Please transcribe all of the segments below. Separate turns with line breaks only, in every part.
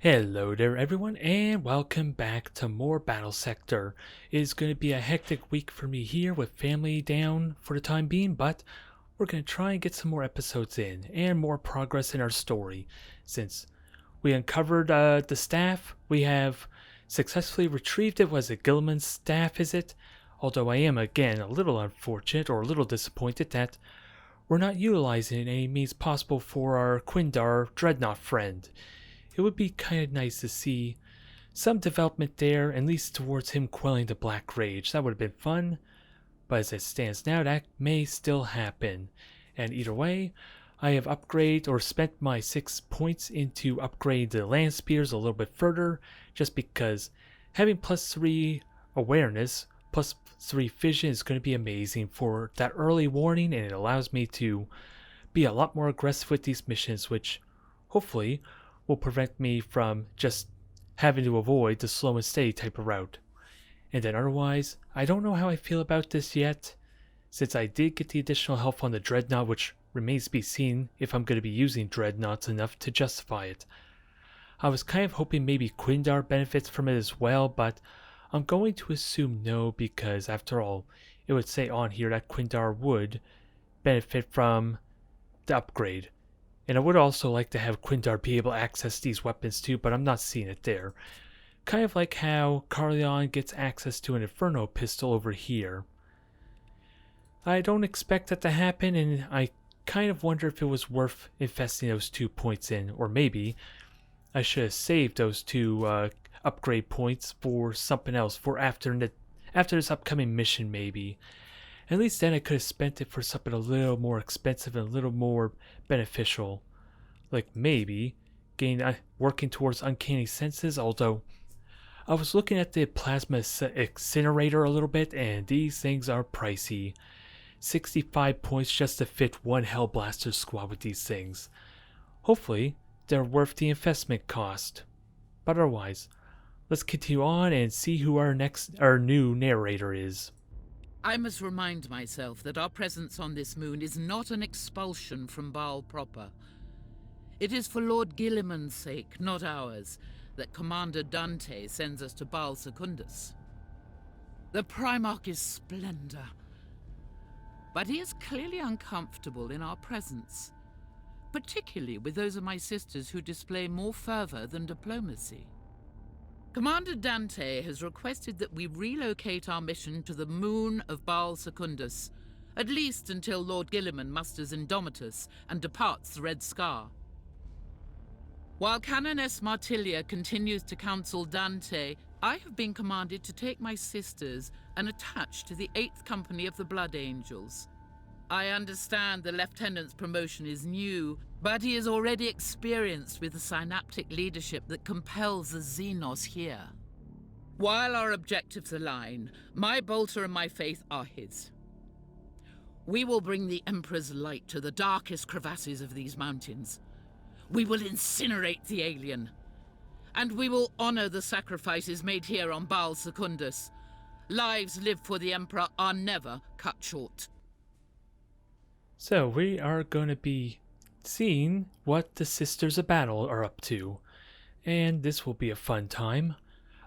Hello there everyone and welcome back to more Battlesector. It is going to be a hectic week for me here with family down for the time being, but we're going to try and get some more episodes in and more progress in our story. Since we uncovered the staff, we have successfully retrieved it. Was it Gilliman's staff, is it? Although I am again a little unfortunate or a little disappointed that we're not utilizing it in any means possible for our Quindar Dreadnought friend. It would be kind of nice to see some development there, at least towards him quelling the Black Rage. That would have been fun, but as it stands now, that may still happen. And either way, I have upgraded or spent my 6 points into upgrade the land spears a little bit further, just because having +3 awareness, +3 vision is going to be amazing for that early warning, and it allows me to be a lot more aggressive with these missions, which hopefully will prevent me from just having to avoid the slow and steady type of route. And then otherwise, I don't know how I feel about this yet, since I did get the additional health on the Dreadnought, which remains to be seen if I'm going to be using Dreadnoughts enough to justify it. I was kind of hoping maybe Quindar benefits from it as well, but I'm going to assume no, because after all, it would say on here that Quindar would benefit from the upgrade. And I would also like to have Quindar be able to access these weapons too, but I'm not seeing it there. Kind of like how Carleon gets access to an Inferno pistol over here. I don't expect that to happen, and I kind of wonder if it was worth investing those 2 points in, or maybe I should have saved those 2 upgrade points for something else, for after this upcoming mission maybe. At least then I could have spent it for something a little more expensive and a little more beneficial. Like maybe working towards uncanny senses, although I was looking at the plasma incinerator a little bit, and these things are pricey. 65 points just to fit one Hellblaster squad with these things. Hopefully, they're worth the investment cost. But otherwise, let's continue on and see who our new narrator is.
I must remind myself that our presence on this moon is not an expulsion from Baal proper. It is for Lord Gilliman's sake, not ours, that Commander Dante sends us to Baal Secundus. The Primarch is splendor, but he is clearly uncomfortable in our presence, particularly with those of my sisters who display more fervor than diplomacy. Commander Dante has requested that we relocate our mission to the moon of Baal Secundus, at least until Lord Gilliman musters Indomitus and departs the Red Scar. While Canoness Martilia continues to counsel Dante, I have been commanded to take my sisters and attach to the 8th Company of the Blood Angels. I understand the Lieutenant's promotion is new, but he is already experienced with the synaptic leadership that compels the Xenos here. While our objectives align, my bolter and my faith are his. We will bring the Emperor's light to the darkest crevasses of these mountains. We will incinerate the alien. And we will honor the sacrifices made here on Baal Secundus. Lives lived for the Emperor are never cut short.
So we are going to be seeing what the Sisters of Battle are up to, and this will be a fun time.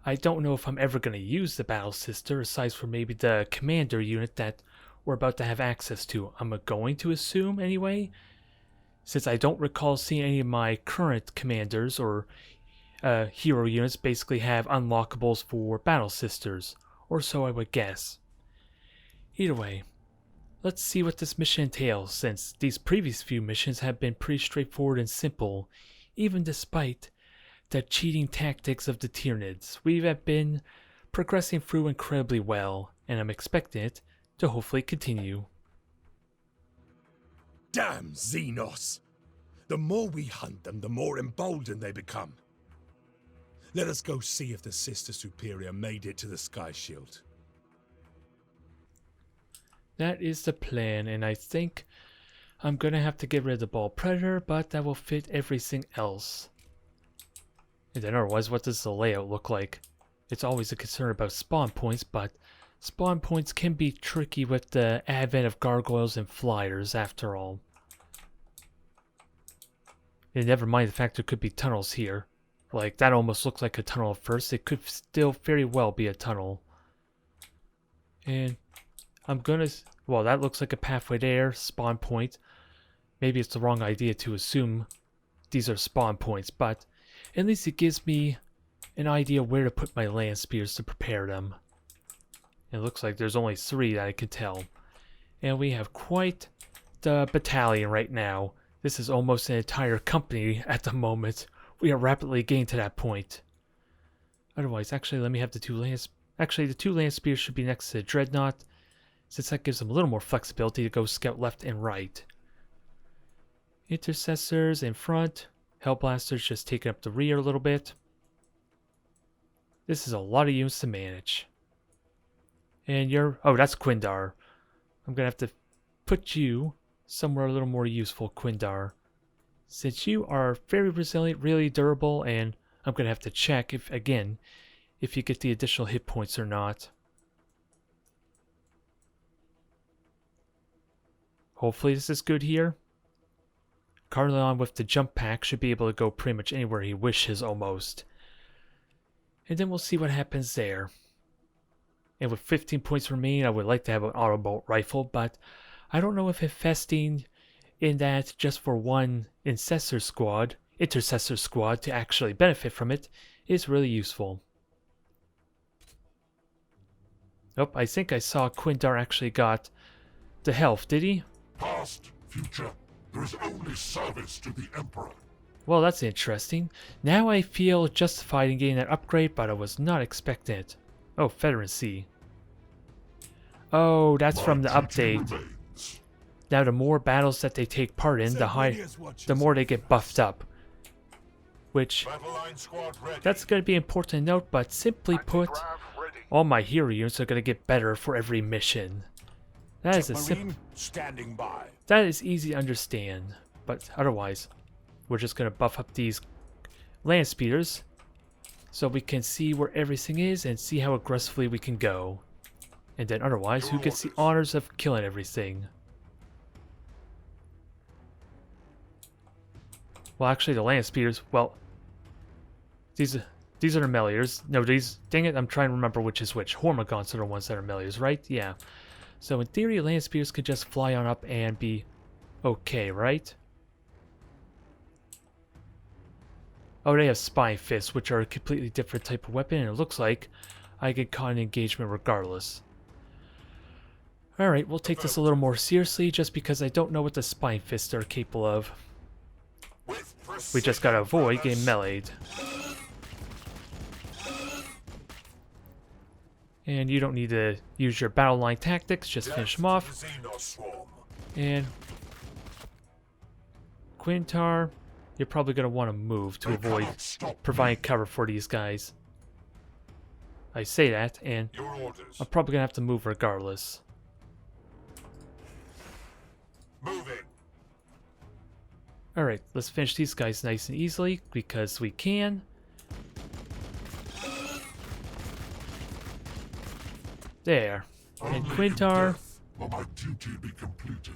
I don't know if I'm ever going to use the Battle Sister, aside from maybe the commander unit that we're about to have access to. I'm going to assume anyway, since I don't recall seeing any of my current commanders or hero units basically have unlockables for Battle Sisters, or so I would guess. Either way, let's see what this mission entails, since these previous few missions have been pretty straightforward and simple, even despite the cheating tactics of the Tyranids. We have been progressing through incredibly well, and I'm expecting it to hopefully continue.
Damn Xenos! The more we hunt them, the more emboldened they become. Let us go see if the Sister Superior made it to the Sky Shield.
That is the plan, and I think I'm going to have to get rid of the Ball Predator, but that will fit everything else. And then otherwise, what does the layout look like? It's always a concern about spawn points, but spawn points can be tricky with the advent of gargoyles and flyers after all. And never mind the fact there could be tunnels here. Like, that almost looked like a tunnel at first. It could still very well be a tunnel. And I'm gonna... Well, that looks like a pathway there. Spawn point. Maybe it's the wrong idea to assume these are spawn points, but at least it gives me an idea where to put my land spears to prepare them. It looks like there's only 3 that I can tell. And we have quite the battalion right now. This is almost an entire company at the moment. We are rapidly getting to that point. Otherwise, actually, let me have the 2 land... Actually, the 2 land spears should be next to the dreadnought, since that gives them a little more flexibility to go scout left and right. Intercessors in front. Hellblasters just taking up the rear a little bit. This is a lot of units to manage. And you're... Oh, that's Quindar. I'm going to have to put you somewhere a little more useful, Quindar. Since you are very resilient, really durable, and I'm going to have to check, if again, if you get the additional hit points or not. Hopefully this is good here. Carleon with the jump pack should be able to go pretty much anywhere he wishes almost. And then we'll see what happens there. And with 15 points remaining, I would like to have an autobolt rifle, but I don't know if investing in that just for one intercessor squad to actually benefit from it is really useful. Oh, I think I saw Quindar actually got the health, did he?
Past, future, there is only service to the Emperor.
Well, that's interesting. Now I feel justified in getting that upgrade, but I was not expecting it. Oh, Federacy. Oh, that's from the update. Now the more battles that they take part in, the more they get buffed up. Which, that's going to be important to note, but simply put, all my hero units are going to get better for every mission. That is a simple...
standing by.
That is easy to understand, but otherwise, we're just going to buff up these land speeders so we can see where everything is and see how aggressively we can go. And then otherwise, who gets the honors of killing everything? Well, actually, the land speeders, well, these are the Meliors. No, dang it, I'm trying to remember which is which. Hormagaunts are the ones that are Meliors, right? Yeah. So in theory, land spears could just fly on up and be okay, right? Oh, they have spine fists, which are a completely different type of weapon, and it looks like I get caught in engagement regardless. Alright, we'll take this a little more seriously, just because I don't know what the spine fists are capable of. We just gotta avoid getting meleeed. And you don't need to use your battle line tactics, just finish them off. And Quintar, you're probably going to want to move to avoid providing cover for these guys. I say that, and I'm probably going to have to move regardless. Alright, let's finish these guys nice and easily, because we can. There. And Quintar,
My duty be completed.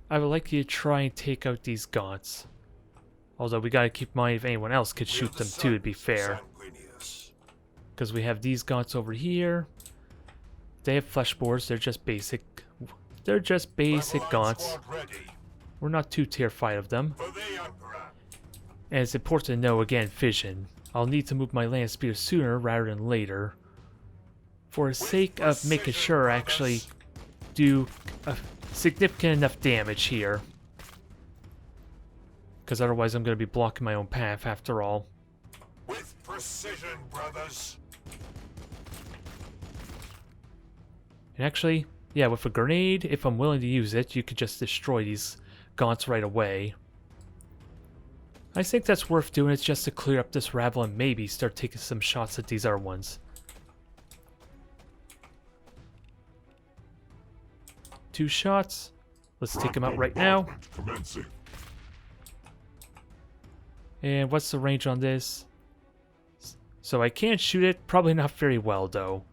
I would like you to try and take out these gaunts. Although we gotta keep in mind if anyone else could shoot them too, to be fair. Because we have these gaunts over here. They have flesh bores, they're just basic. They're just basic gaunts. We're not too terrified of them. And it's important to know, again, fission. I'll need to move my land spear sooner rather than later. For the sake of making sure I actually do a significant enough damage here. Because otherwise I'm going to be blocking my own path after all.
With precision, brothers.
And actually, yeah, with a grenade, if I'm willing to use it, you could just destroy these gaunts right away. I think that's worth doing. It's just to clear up this rabble and maybe start taking some shots at these other ones. 2 shots. Let's take him out right now. And what's the range on this? So I can't shoot it. Probably not very well, though.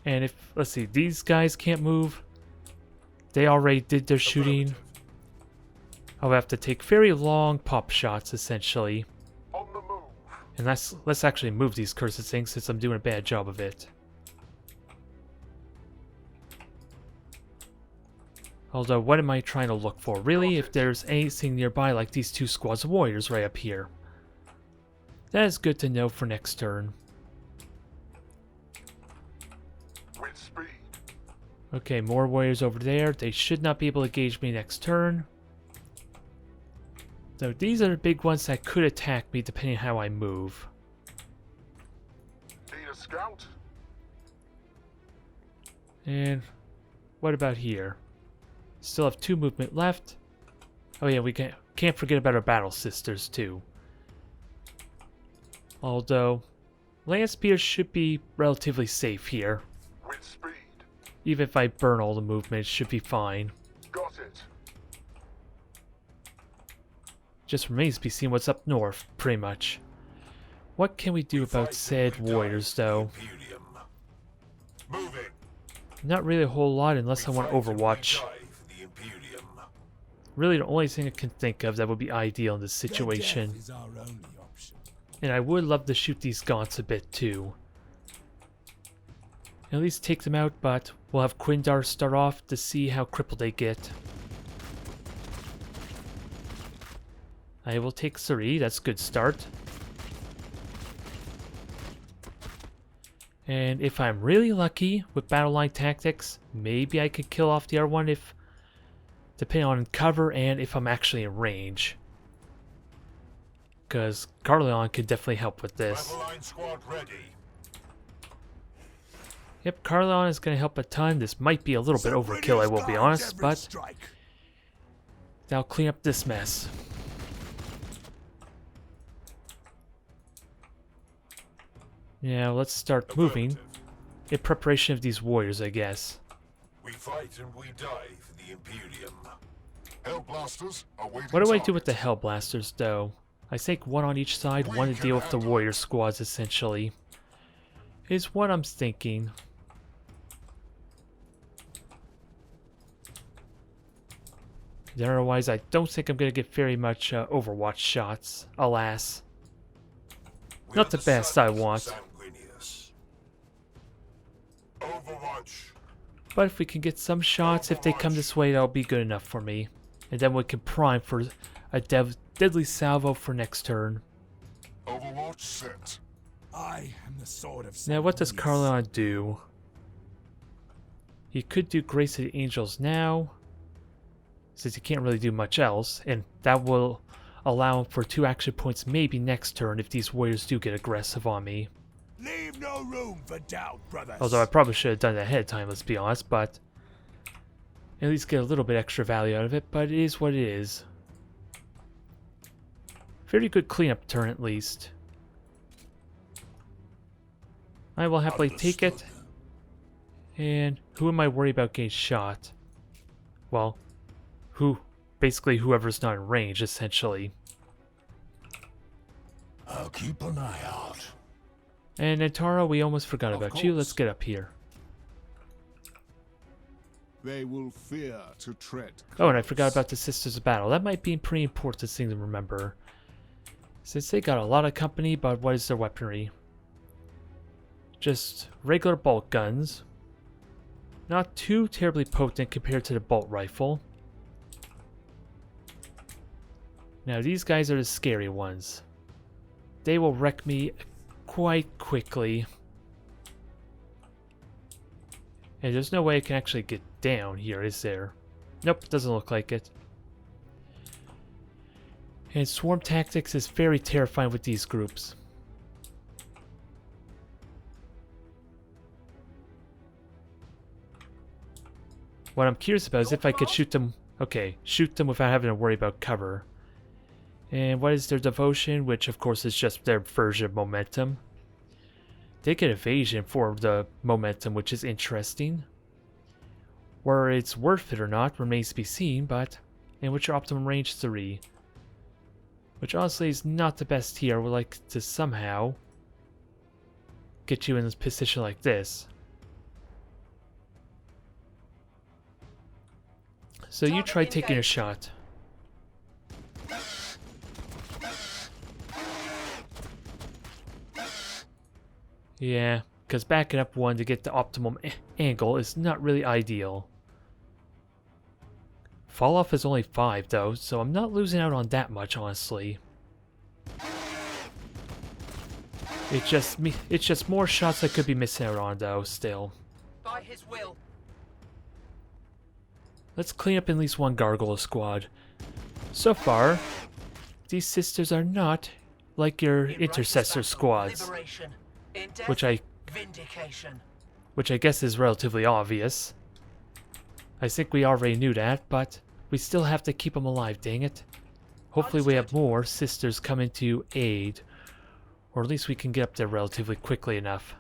And if, let's see, these guys can't move. They already did their shooting. I'll have to take very long pop shots, essentially.
On the move.
And let's actually move these cursed things since I'm doing a bad job of it. Although, what am I trying to look for? Really, if there's anything nearby like these 2 squads of warriors right up here. That is good to know for next turn.
With speed.
Okay, more warriors over there. They should not be able to gauge me next turn. So these are the big ones that could attack me depending on how I move.
Need a scout?
And what about here? Still have 2 movement left. Oh yeah, we can't forget about our battle sisters too. Although, land spears should be relatively safe here.
With speed.
Even if I burn all the movement, it should be fine.
Got it.
Just remains to be seen what's up north, pretty much. What can we do about said warriors, though?
Moving.
Not really a whole lot unless I want Overwatch. Really the only thing I can think of that would be ideal in this situation.
Is our only option.
And I would love to shoot these gaunts a bit too. At least take them out, but we'll have Quindar start off to see how crippled they get. I will take 3, that's a good start. And if I'm really lucky with battle line tactics, maybe I could kill off the other one if, depending on cover and if I'm actually in range. Because Carleon could definitely help with this.
Battle line squad ready.
Yep, Carleon is going to help a ton. This might be a little bit overkill, I will be honest, but that'll clean up this mess. Yeah, let's start moving in preparation of these warriors, I guess.
We fight and we die for the Imperium. Hellblasters are waiting.
What do I do with the Hellblasters, though? I think 1 on each side, 1 to deal with the warrior squads, essentially. Is what I'm thinking. Otherwise, I don't think I'm going to get very much Overwatch shots, alas. Not the best I want.
Overwatch.
But if we can get some shots, if they come this way, that'll be good enough for me. And then we can prime for a deadly salvo for next turn.
Overwatch set.
I am the sword of
Now, what does
Saint
Carleon do? He could do Grace of the Angels now, since he can't really do much else, and that will allow him for 2 action points maybe next turn if these warriors do get aggressive on me.
Leave no room for doubt, brothers.
Although I probably should have done it ahead of time, let's be honest, but at least get a little bit extra value out of it, but it is what it is. Very good cleanup turn at least. I will happily take it. And who am I worried about getting shot? Well, basically whoever's not in range, essentially.
I'll keep an eye out.
And Nantara, we almost forgot about you. Let's get up here.
They will fear to tread.
Oh, and I forgot about the Sisters of Battle. That might be a pretty important thing to remember. Since they got a lot of company, but what is their weaponry? Just regular bolt guns. Not too terribly potent compared to the bolt rifle. Now these guys are the scary ones. They will wreck me quite quickly. And there's no way I can actually get down here, is there? Nope, doesn't look like it. And swarm tactics is very terrifying with these groups. What I'm curious about is if I could shoot them... Okay, shoot them without having to worry about cover. And what is their devotion? Which of course is just their version of momentum. They get evasion for the momentum, which is interesting. Whether it's worth it or not remains to be seen, but... And what's your optimum range? 3. Which honestly is not the best here. I would like to somehow get you in this position like this. So you try taking a shot. Yeah, because backing up one to get the optimum angle is not really ideal. Fall off is only 5 though, so I'm not losing out on that much, honestly. It's just more shots I could be missing out on though, still.
By his will.
Let's clean up at least one gargoyle squad. So far, these sisters are not like your intercessor squads,
Liberation. In death,
which I
vindication.
guess is relatively obvious. I think we already knew that, but we still have to keep them alive, dang it. Hopefully we have more sisters coming to aid, or at least we can get up there relatively quickly enough.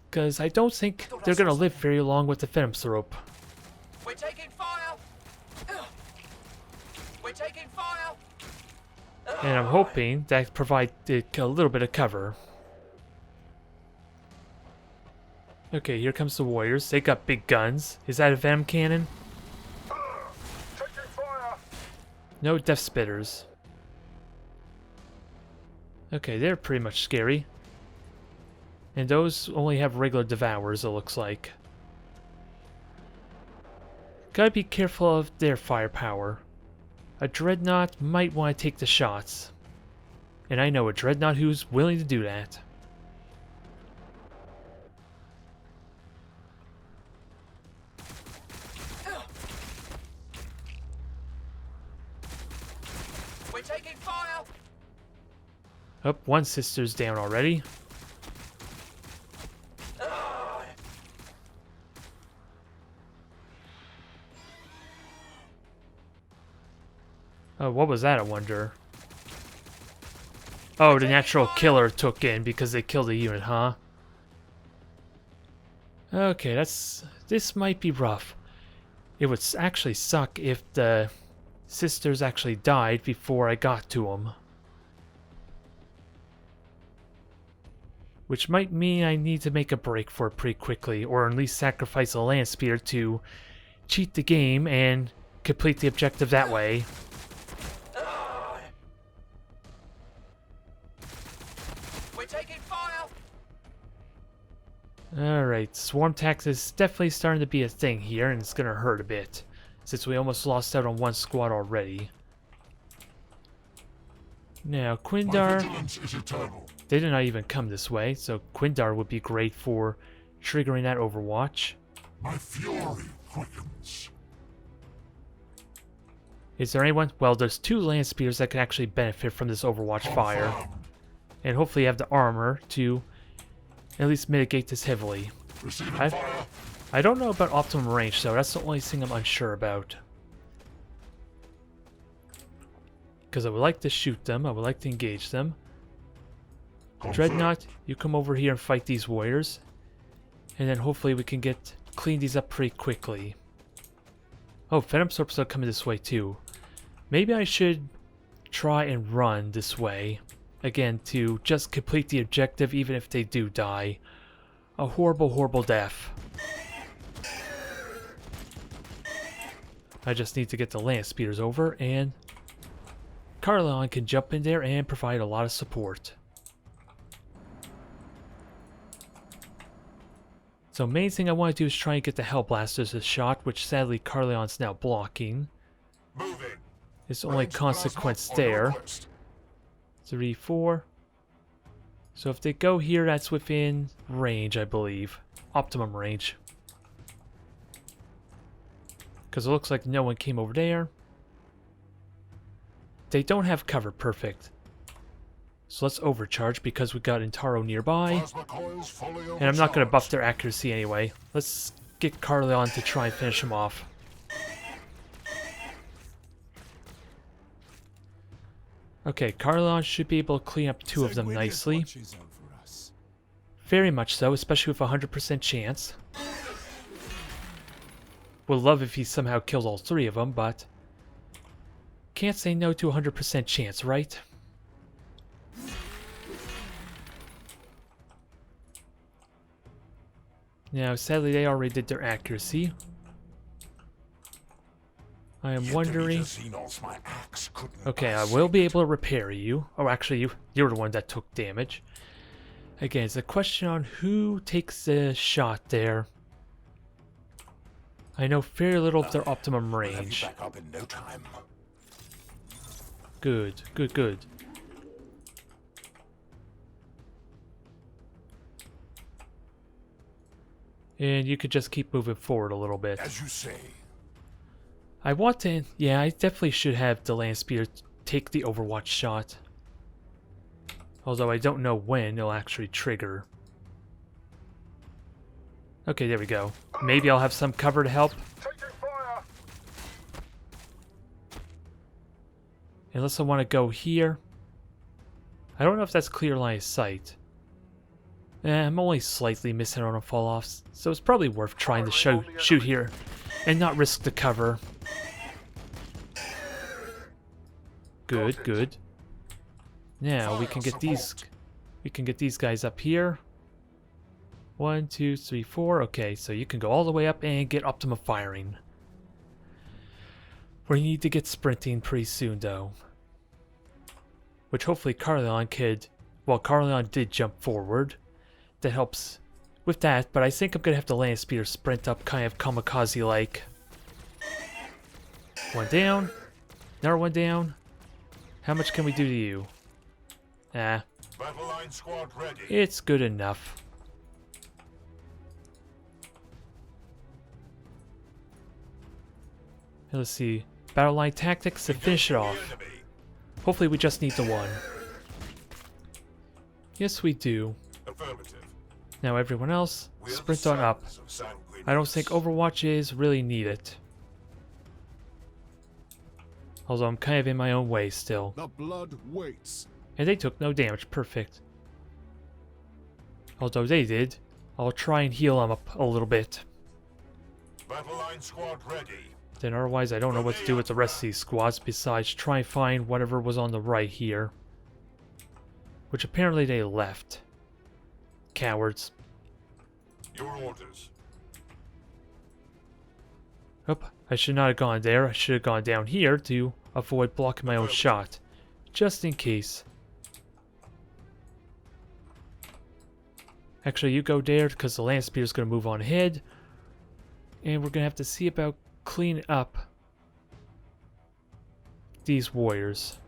Because I don't think they're going to live very long with the Venomthrope.
We're taking fire. We're taking fire.
And I'm hoping that provides a little bit of cover. Okay, here comes the warriors. They got big guns. Is that a Venom cannon?
Taking fire!
No Death Spitters. Okay, they're pretty much scary. And those only have regular Devourers, it looks like. Gotta be careful of their firepower. A Dreadnought might want to take the shots. And I know a Dreadnought who's willing to do that.
We're taking fire.
Oh, one sister's down already. Oh, what was that, I wonder? Oh, the natural killer took in because they killed a unit, huh? Okay, this might be rough. It would actually suck if the sisters actually died before I got to them. Which might mean I need to make a break for it pretty quickly, or at least sacrifice a land spear to cheat the game and complete the objective that way.
We're taking fire.
Alright, swarm tax is definitely starting to be a thing here, and it's gonna hurt a bit, since we almost lost out on one squad already. Now,
My
Quindar,
vigilance is eternal.
they did not even come this way, so Quindar would be great for triggering that Overwatch.
My fury quickens.
Is there anyone? Well, there's 2 land spears that can actually benefit from this Overwatch fire.
Confirmed.
And hopefully have the armor to at least mitigate this heavily.
Receiving
I-
fire.
I don't know about optimum range, though. That's the only thing I'm unsure about. Because I would like to shoot them. I would like to engage them.
Confirmed.
Dreadnought, you come over here and fight these warriors. And then hopefully we can clean these up pretty quickly. Oh, Venomthropes are coming this way too. Maybe I should try and run this way. Again, to just complete the objective even if they do die. A horrible, horrible death. I just need to get the land speeders over, and Carleon can jump in there and provide a lot of support. So main thing I want to do is try and get the Hellblasters a shot, which sadly Carleon's now blocking.
Moving.
It's the only
Ranged
consequence
plasma on your
there.
request.
3, 4. So if they go here, that's within range, I believe. Optimum range. Because it looks like no one came over there. They don't have cover, perfect. So let's overcharge because we got Intaro nearby.
Plasma coils fully
And I'm not going to buff
overcharged.
their accuracy anyway. Let's get Carleon to try and finish him off. Okay, Carleon should be able to clean up 2 of them nicely. Very much so, especially with a 100% chance. Would love if he somehow kills all 3 of them, but can't say no to a 100% chance, right? Now, sadly, they already did their accuracy. I am
Yet
wondering...
Deleter Xenos, my axe couldn't
Okay, I
pass
will
it.
be able to repair you. Oh, actually, you're the one that took damage. Again, it's a question on who takes the shot there. I know very little of their optimum
We'll have you
range.
back up in no time.
Good, good, good. And you could just keep moving forward a little bit.
As you say.
I want to... Yeah, I definitely should have the land speeder take the overwatch shot. Although I don't know when it'll actually trigger. Okay, there we go. Maybe I'll have some cover to help. Unless I want to go here. I don't know if that's clear line of sight. I'm only slightly missing on a fall-offs, so it's probably worth trying to shoot here and not risk the cover. Good, good. Now we can get these guys up here. 1, 2, 3, 4. Okay, so you can go all the way up and get optimum firing. We need to get sprinting pretty soon, though. Which hopefully Carleon could... Well, Carleon did jump forward. That helps with that, but I think I'm going to have to land speeder sprint up kind of kamikaze-like. One down. Another one down. How much can we do to you? Ah,
Battle line squad ready.
it's good enough. Let's see. Battle line tactics to finish it off.
Enemy.
Hopefully we just need the one. Yes, we do.
Affirmative.
Now everyone else,
We're the
sprint on up.
sons of Sanguinius.
I don't think Overwatches really need it. Although I'm kind of in my own way still.
The blood waits.
And they took no damage, perfect. Although they did, I'll try and heal them up a little bit.
Battle line squad ready.
Then otherwise I don't know what to do with the rest of these squads besides try and find whatever was on the right here. Which apparently they left. Cowards.
Your orders.
Oop, I should not have gone there. I should have gone down here to avoid blocking my own shot. Just in case. Actually, you go there because the land speeder is going to move on ahead. And we're going to have to see about cleaning up these warriors.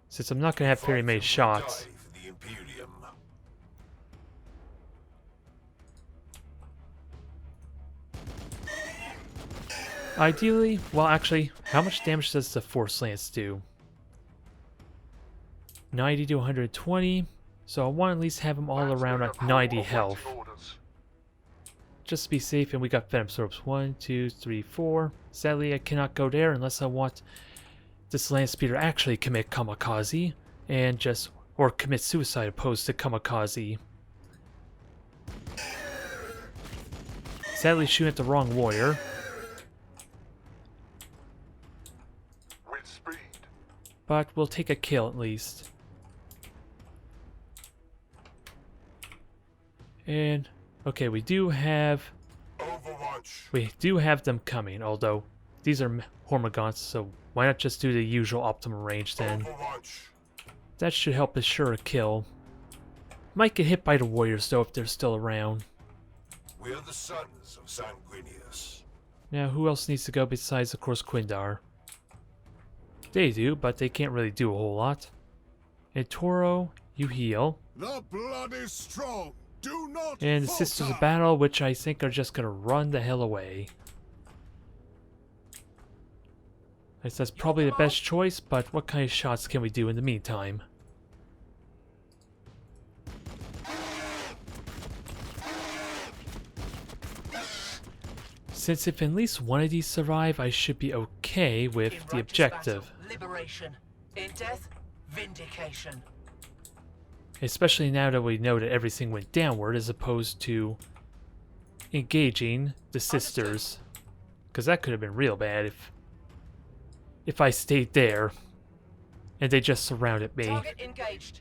Since I'm not going to have very many shots.
Die for the Imperium.
Ideally, well actually, how much damage does the Force Lance do? 90 to 120, so I want to at least have them all around at 90 health. Just to be safe, and we got Venom Sorbs. 1, 2, 3, 4. Sadly, I cannot go there unless I want this land speeder actually commit kamikaze, and just, or commit suicide opposed to kamikaze. Sadly, shooting at the wrong warrior.
With speed.
But we'll take a kill at least. And okay, we do have
Overwatch.
them coming, although these are Hormagaunts, so why not just do the usual optimum range then?
Overwatch.
That should help assure a kill. Might get hit by the warriors though if they're still around.
We are the sons of Sanguinius.
Now who else needs to go besides of course Quindar? They do, but they can't really do a whole lot. And Toro, you heal.
The blood is strong. Do not
And the
falter.
Sisters of Battle, which I think are just gonna run the hell away. I guess that's probably the best choice, but what kind of shots can we do in the meantime? Since if at least one of these survive, I should be okay with
In
the
righteous
objective.
battle, liberation. In death, vindication.
Especially now that we know that everything went downward as opposed to engaging the sisters. Because that could have been real bad if I stayed there and they just surrounded me.
Target engaged.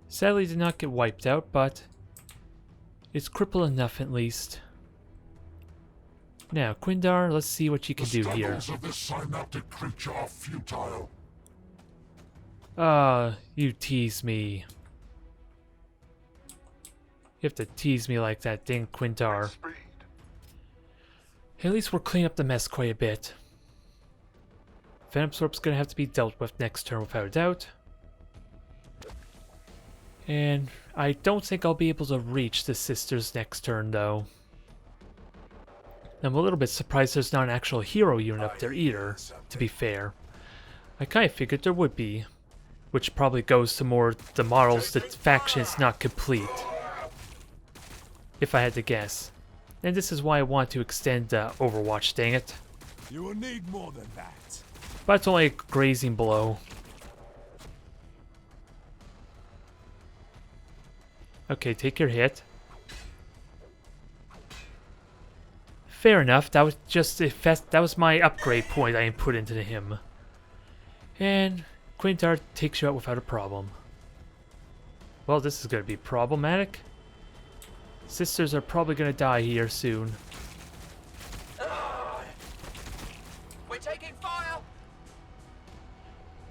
Sadly did not get wiped out, but It's crippled enough at least. Now, Quindar, let's see what you can do here.
The struggles of this synaptic creature are futile.
You tease me. You have to tease me like that, dang Quintar.
Speed.
At least we're cleaning up the mess quite a bit. Venomsorp's gonna have to be dealt with next turn without a doubt. And I don't think I'll be able to reach the sisters next turn though. I'm a little bit surprised there's not an actual hero unit up there either, to be fair. I kinda figured there would be. Which probably goes to more the models, the faction is not complete. If I had to guess. And this is why I want to extend Overwatch, dang it.
You will need more than that.
But it's only a grazing blow. Okay, take your hit. Fair enough, that was just that was my upgrade point I put into him. And Quintar takes you out without a problem. Well, this is going to be problematic. Sisters are probably going to die here soon.
We're taking fire!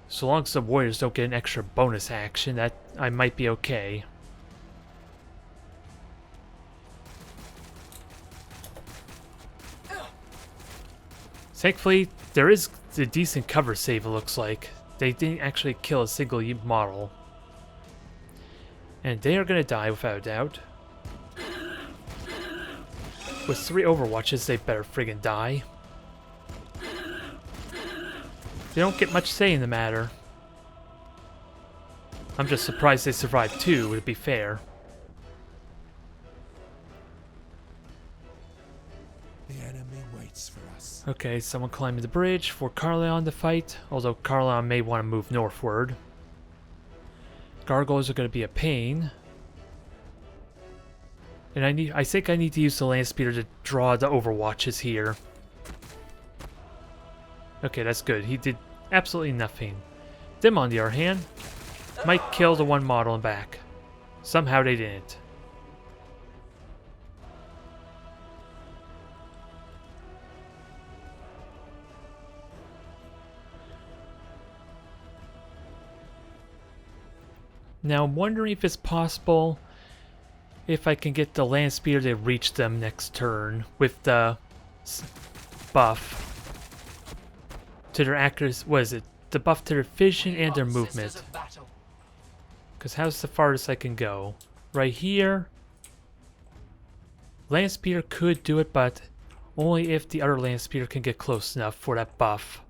So long as the warriors don't get an extra bonus action, that I might be okay. Thankfully, there is a decent cover save, it looks like. They didn't actually kill a single model. And they are going to die without a doubt. With 3 Overwatches, they better friggin' die. They don't get much say in the matter. I'm just surprised they survived 2, to be fair.
The enemy waits for us.
Okay, someone climbing the bridge for Carleon to fight, although Carleon may want to move northward. Gargoyles are going to be a pain. And I think I need to use the land speeder to draw the Overwatches here. Okay, that's good. He did absolutely nothing. Them, on the other hand, might kill the one model and back. Somehow they didn't. Now I'm wondering if it's possible if I can get the land speeder to reach them next turn with the buff to their accuracy. What is it? The buff to their vision and their movement. Because how's the farthest I can go? Right here. Land speeder could do it, but only if the other land speeder can get close enough for that buff.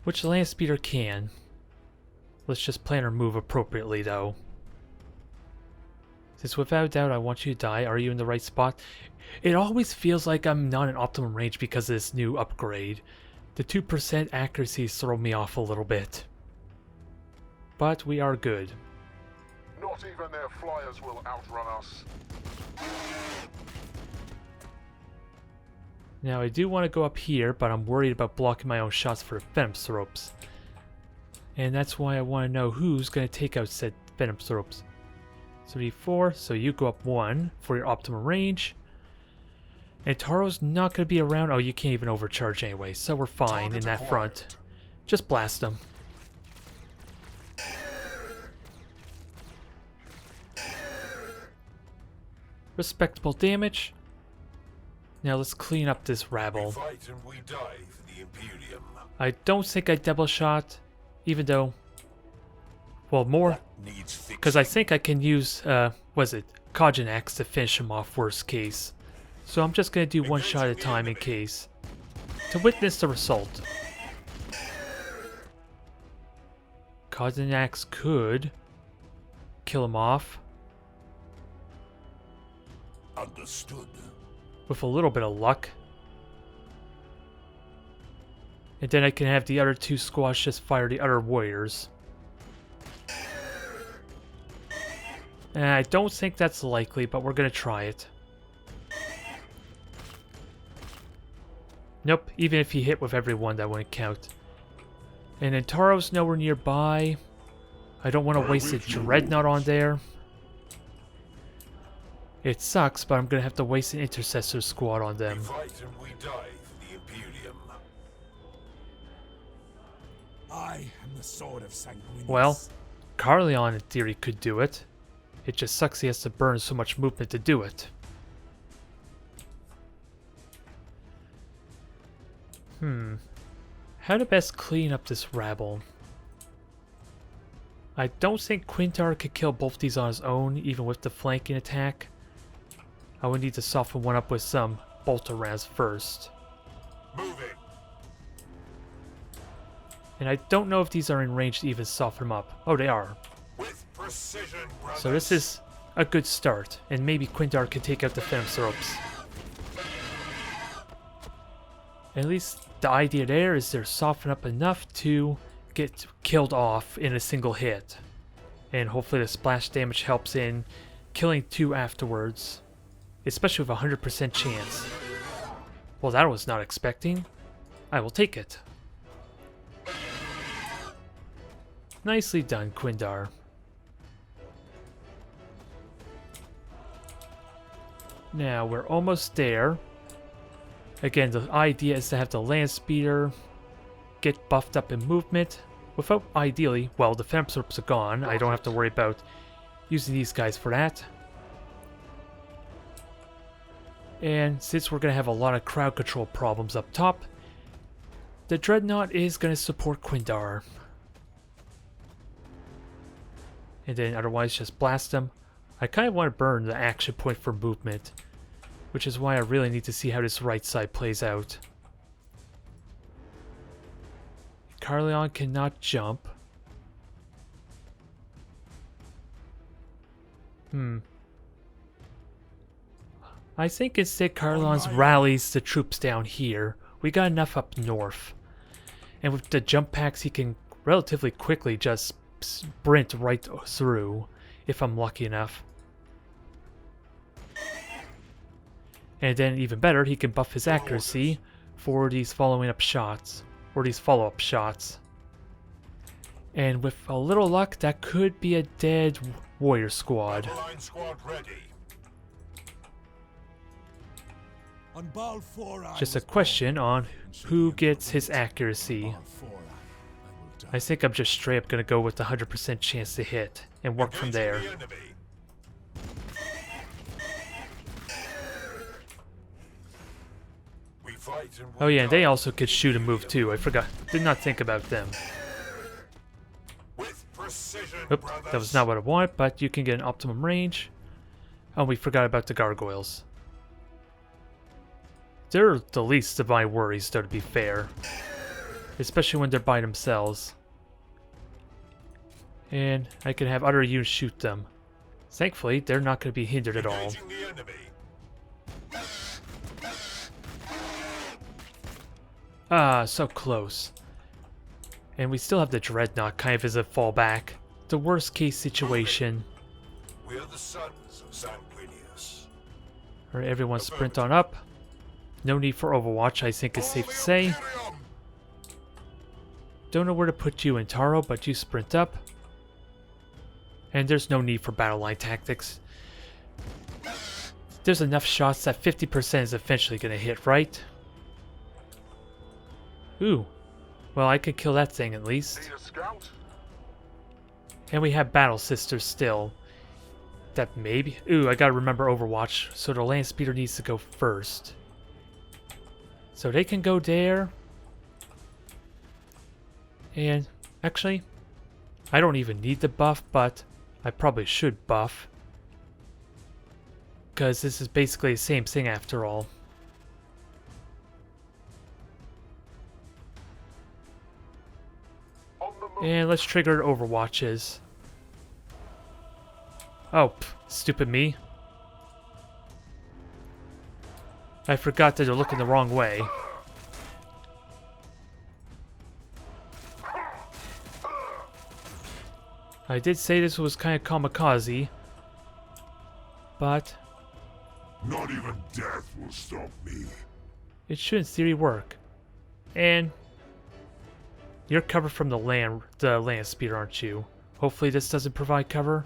Which the land speeder can. Let's just plan our move appropriately, though. Since without a doubt I want you to die, are you in the right spot? It always feels like I'm not in optimum range because of this new upgrade. The 2% accuracy throw me off a little bit. But we are good.
Not even their flyers will outrun us.
Now I do want to go up here, but I'm worried about blocking my own shots for the Venomsorps. And that's why I want to know who's going to take out said Venomsorps. 34, so you go up 1 for your optimal range. And Taro's not going to be around. Oh, you can't even overcharge anyway, so we're fine in that front. Just blast them. Respectable damage. Now let's clean up this rabble.
We fight and we die for the Imperium.
I don't think I double shot, even though, well, more, because I think I can use, was it, Coginax to finish him off worst case. So I'm just going to do one shot at a time in case, to witness the result. Coginax could kill him off.
Understood.
With a little bit of luck. And then I can have the other 2 squads just fire the other warriors. And I don't think that's likely, but we're going to try it. Nope, even if he hit with everyone, that wouldn't count. And then Taro's nowhere nearby. I don't want to waste a Dreadnought on there. It sucks, but I'm gonna have to waste an intercessor squad on
We
them.
fight and we die for the Imperium.
I am the sword of Sanguinius.
Well, Carleon in theory could do it. It just sucks he has to burn so much movement to do it. How to best clean up this rabble? I don't think Quintar could kill both these on his own, even with the flanking attack. I would need to soften one up with some bolter rounds first.
Moving.
And I don't know if these are in range to even soften them up. Oh, they are.
With precision, brothers.
So this is a good start, and maybe Quintar can take out the Phantom Syrups. At least the idea there is they're softened up enough to get killed off in a single hit. And hopefully the splash damage helps in killing 2 afterwards. Especially with a 100% chance. Well, that I was not expecting. I will take it. Nicely done, Quindar. Now, we're almost there. Again, the idea is to have the land speeder get buffed up in movement. Without, ideally, well, the Femsorps are gone. I don't have to worry about using these guys for that. And since we're going to have a lot of crowd control problems up top, the Dreadnought is going to support Quindar. And then otherwise just blast them. I kind of want to burn the action point for movement, which is why I really need to see how this right side plays out. Carleon cannot jump. I think instead Carleon's rallies the troops down here. We got enough up north. And with the jump packs he can relatively quickly just sprint right through, if I'm lucky enough. And then even better, he can buff his accuracy for these following up shots, or these follow-up shots. And with a little luck, that could be a dead warrior squad.
Line squad ready.
On Balfora,
Just a question on who gets his accuracy. I think I'm just straight up gonna go with the 100% chance to hit and work from there.
Engaging the enemy. We fight and we
Oh yeah, and they
die
also could shoot and move too. I forgot. Did not think about them.
with precision,
Oop,
brothers.
that was not what I wanted, but you can get an optimum range. Oh, we forgot about the gargoyles. They're the least of my worries, though, to be fair. Especially when they're by themselves. And I can have other units shoot them. Thankfully, they're not going to be hindered at all.
Engaging the enemy.
Ah, so close. And we still have the Dreadnought kind of as a fallback. The worst case situation.
We are the sons of Sanguinius.
Alright, everyone sprint on up. No need for Overwatch, I think it's safe to say. Don't know where to put you in Taro, but you sprint up. And there's no need for battle line tactics. There's enough shots that 50% is eventually going to hit, right? Ooh. Well, I could kill that thing at least.
Need a scout?
And we have Battle Sisters still. That maybe... Ooh, I gotta remember Overwatch, so the land speeder needs to go first. So they can go there. And actually, I don't even need the buff, but I probably should buff. Because this is basically the same thing after all.
On the move.
And let's trigger Overwatches. Oh, stupid me. I forgot that they're looking the wrong way. I did say this was kind of kamikaze, but
Not even death will stop me.
it should in theory work. And you're covered from the land speeder, aren't you? Hopefully this doesn't provide cover.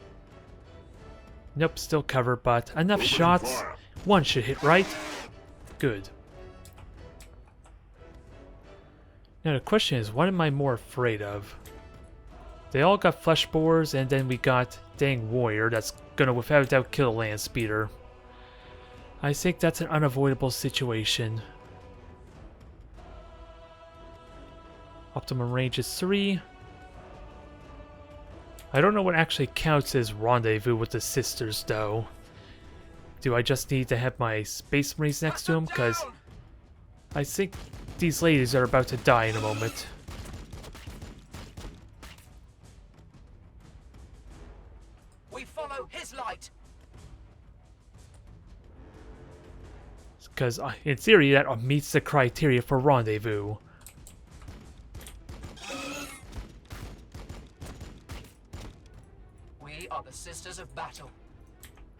Nope, still cover, but enough shots. One should hit right. Good. Now the question is, what am I more afraid of? They all got flesh borers, and then we got dang warrior that's gonna without a doubt kill a land speeder. I think that's an unavoidable situation. Optimum range is 3. I don't know what actually counts as rendezvous with the sisters, though. Do I just need to have my Space Marines next to them? Because I think these ladies are about to die in a moment.
We follow his light.
Because in theory, that meets the criteria for rendezvous.
We are the Sisters of Battle.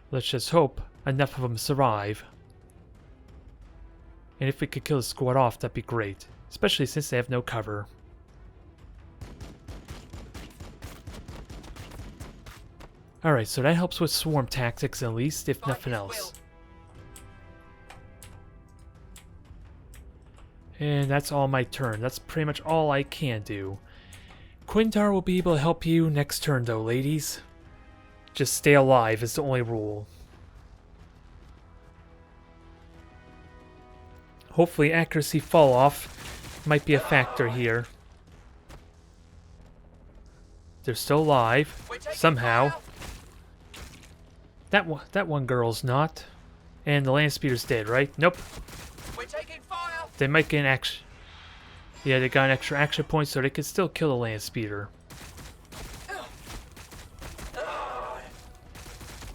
Let's just hope enough of them survive. And if we could kill the squad off, that'd be great. Especially since they have no cover. Alright, so that helps with swarm tactics at least, if nothing else. And that's all my turn. That's pretty much all I can do. Quindar will be able to help you next turn though, ladies. Just stay alive is the only rule. Hopefully accuracy fall off might be a factor here. They're still alive, somehow. That one girl's not. And the land speeder's dead, right? Nope.
We're taking fire.
They might get an action. Yeah, they got an extra action point, so they could still kill the land speeder.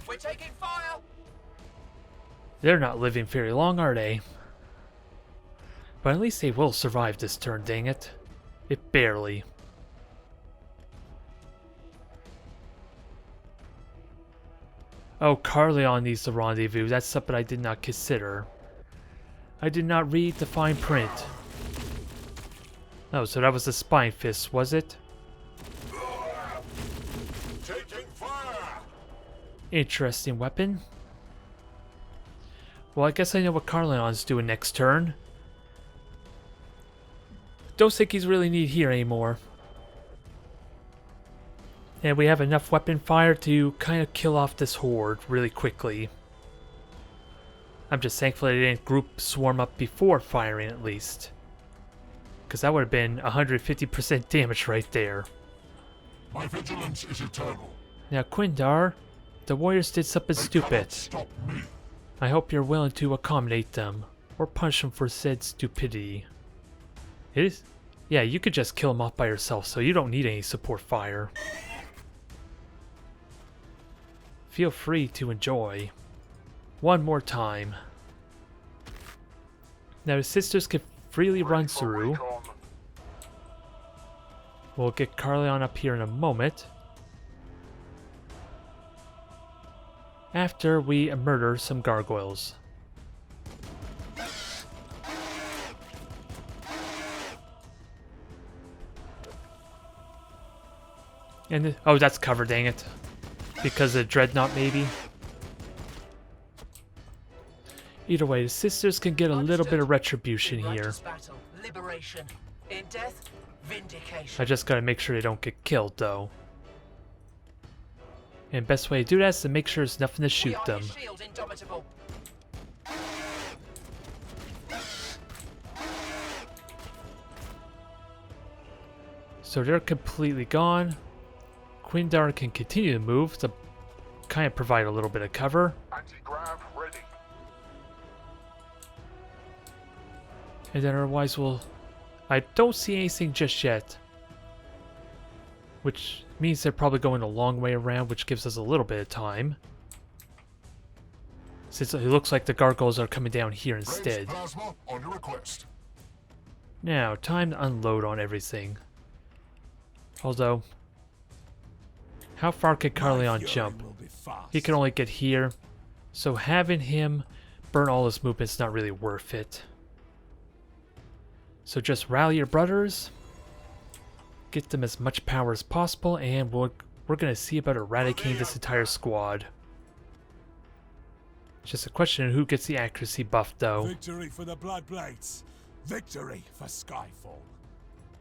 We're taking fire.
They're not living very long, are they? But at least they will survive this turn, dang it. It barely. Oh, Carleon needs the rendezvous. That's something I did not consider. I did not read the fine print. Oh, so that was the Spine Fist, was it?
Taking fire!
Interesting weapon. Well, I guess I know what Carleon's doing next turn. Don't think he's really needed here anymore. And we have enough weapon fire to kind of kill off this horde really quickly. I'm just thankful they didn't group swarm up before firing at least. Because that would have been 150% damage right there.
My vigilance is eternal.
Now Quindar, the warriors did something stupid.
Stop me.
I hope you're willing to accommodate them. Or punish them for said stupidity. It is? Yeah, you could just kill them off by yourself, so you don't need any support fire. Feel free to enjoy. One more time. Now the sisters can freely run through. We'll get Carleon up here in a moment. After we murder some gargoyles. And oh, that's cover, dang it. Because of Dreadnought, maybe. Either way, the sisters can get a little bit of retribution here.
Righteous battle, liberation. In death, vindication.
I just gotta make sure they don't get killed, though. And best way to do that is to make sure there's nothing to shoot them.
We are his shield, indomitable.
So they're completely gone. Quindar can continue to move to kind of provide a little bit of cover.
Anti-grav ready.
And then otherwise we'll... I don't see anything just yet. Which means they're probably going a long way around, which gives us a little bit of time. Since it looks like the gargoyles are coming down here instead.
Plasma on your request.
Now, time to unload on everything. Although... how far can Carleon jump? He can only get here. So having him burn all his movement is not really worth it. So just rally your brothers. Get them as much power as possible, and we're going to see about eradicating this entire squad. Just a question of who gets the accuracy buff, though.
Victory for the Bloodblades. Victory for Skyfall.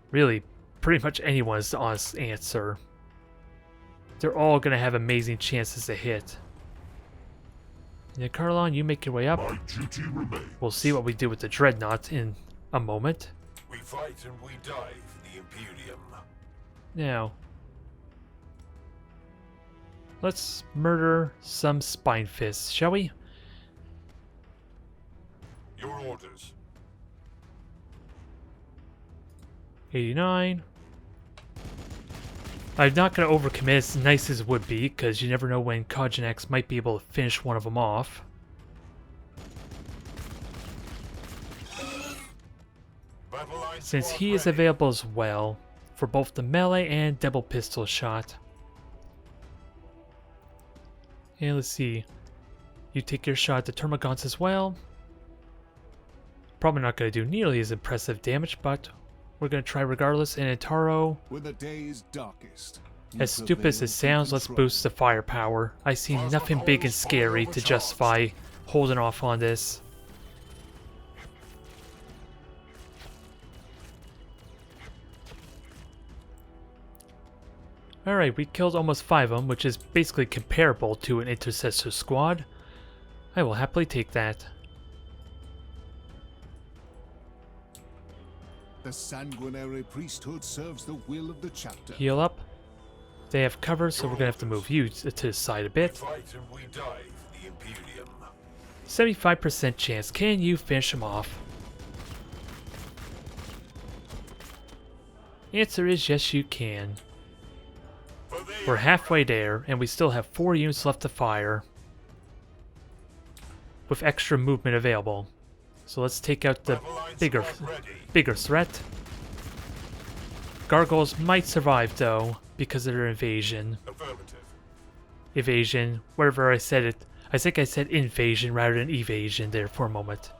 Really, pretty much anyone's the honest answer. They're all going to have amazing chances to hit. Yeah, Carlon, you make your way up.
My duty remains.
We'll see what we do with the Dreadnought in a moment.
We fight and we die for the Imperium.
Now, let's murder some Spine Fists, shall we?
Your orders.
89. I'm not going to overcommit as nice as it would be, because you never know when Kogenex might be able to finish one of them off. Since he is available as well, for both the melee and double pistol shot. And let's see. You take your shot at the Termagants as well. Probably not going to do nearly as impressive damage, but we're going to try regardless. And Intaro,
When the day's darkest,
as stupid as it sounds, let's boost the firepower. I see nothing big and scary to justify holding off on this. Alright, we killed almost 5 of them, which is basically comparable to an intercessor squad. I will happily take that.
The sanguinary priesthood serves the will of the chapter.
Heal up. They have cover, so we're going to have to move you to the side a
We
bit.
fight and we die for the Imperium.
75% chance. Can you finish him off? Answer is yes, you can. We're halfway there, and we still have 4 units left to fire, with extra movement available. So let's take out the bigger threat. Gargoyles might survive, though, because of their invasion.
Affirmative.
Evasion, wherever I said it. I think I said invasion rather than evasion there for a moment.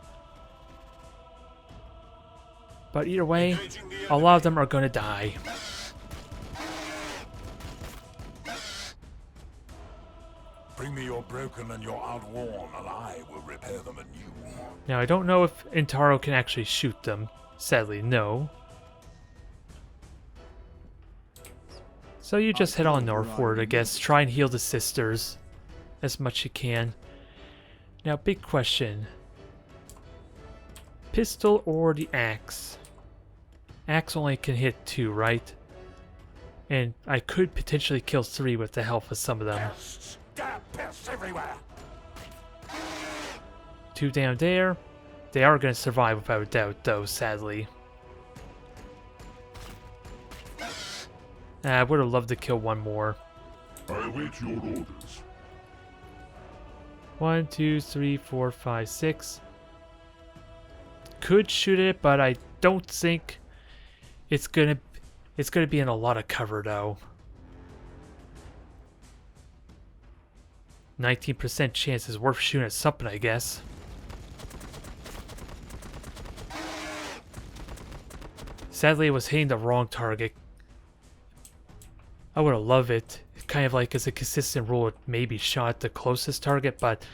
But either way, a lot of them are going to die.
Bring me your broken and your outworn, and I will repair them anew.
Now, I don't know if Intaro can actually shoot them. Sadly, no. So you just head on northward, I guess. Try and heal the sisters as much as you can. Now, big question. Pistol or the axe? Axe only can hit 2, right? And I could potentially kill 3 with the help of some of them.
Pests everywhere.
2 down there. They are going to survive without a doubt, though, sadly. I would have loved to kill 1 more.
I await your orders.
1, 2, 3, 4, 5, 6. Could shoot it, but I don't think it's gonna be in a lot of cover, though. 19% chance is worth shooting at something, I guess. Sadly, it was hitting the wrong target. I would have loved it, kind of like as a consistent rule, it maybe shot the closest target, but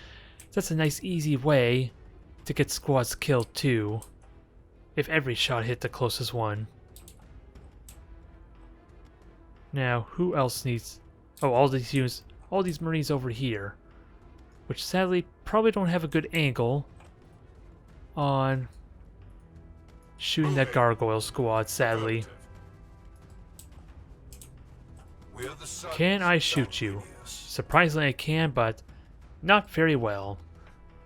that's a nice easy way to get squads killed too, if every shot hit the closest one. Now, who else needs... Oh, all these units, all these Marines over here, which sadly probably don't have a good angle on shooting that gargoyle squad, sadly. Can I shoot you? Surprisingly I can, but not very well.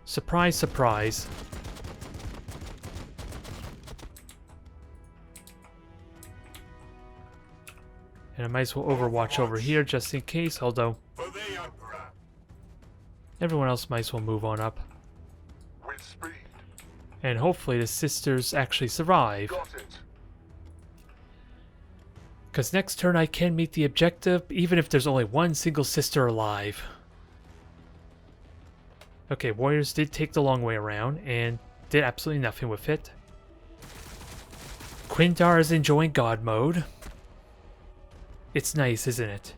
Surprise, surprise. And I might as well overwatch over here just in case, although everyone else might as well move on up.
With speed.
And hopefully the sisters actually survive.
Got it.
Because next turn I can meet the objective, even if there's only 1 single sister alive. Okay, warriors did take the long way around, and did absolutely nothing with it. Quindar is enjoying God mode. It's nice, isn't it?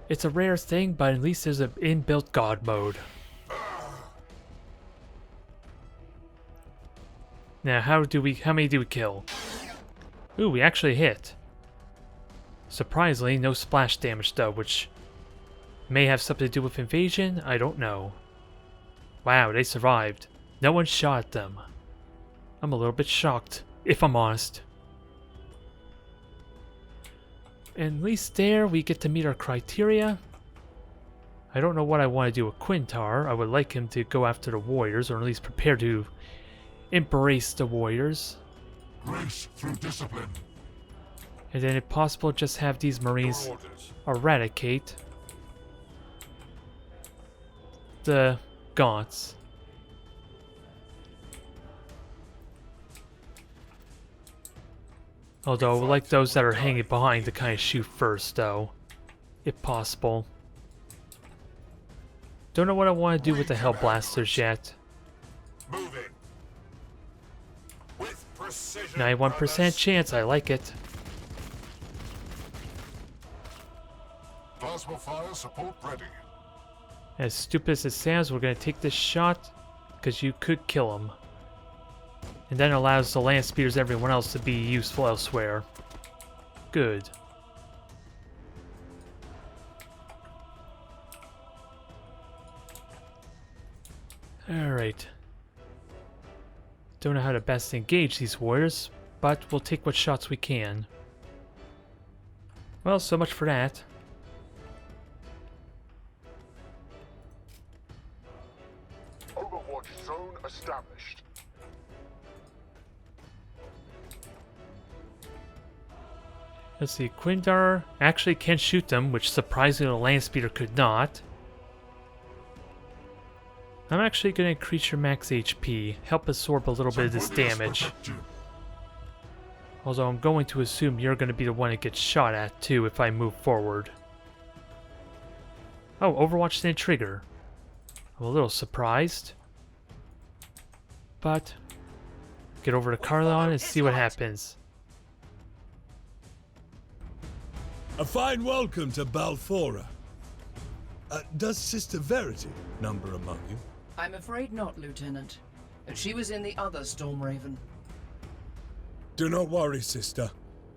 It's a rare thing, but at least there's an inbuilt God mode. Now, how many do we kill? Ooh, we actually hit. Surprisingly, no splash damage though, which may have something to do with invasion, I don't know. Wow, they survived. No one shot at them. I'm a little bit shocked, if I'm honest. And at least there we get to meet our criteria. I don't know what I want to do with Quintar. I would like him to go after the warriors, or at least prepare to embrace the warriors.
Grace through discipline.
And then if possible, just have these marines
Your orders.
eradicate the gaunts. Although I would like those that are hanging behind to kind of shoot first, though, if possible. Don't know what I want to do with the Hellblasters yet.
Moving. With precision.
91% chance, I like it.
Plasma fire support ready.
As stupid as it sounds, we're going to take this shot because you could kill him. And then allows the land speeders and everyone else to be useful elsewhere. Good. Alright. Don't know how to best engage these warriors, but we'll take what shots we can. Well, so much for that.
Overwatch zone established.
Let's see, Quindar actually can shoot them, which surprisingly the land speeder could not. I'm actually going to increase your max HP, help absorb a little bit of this damage. Although I'm going to assume you're going to be the one that gets shot at too if I move forward. Oh, Overwatch didn't trigger. I'm a little surprised. But, get over to Carleon and see what happens.
A fine welcome to Balfora. Does Sister Verity number among you?
I'm afraid not, Lieutenant. But she was in the other Storm Raven.
Do not worry, sister.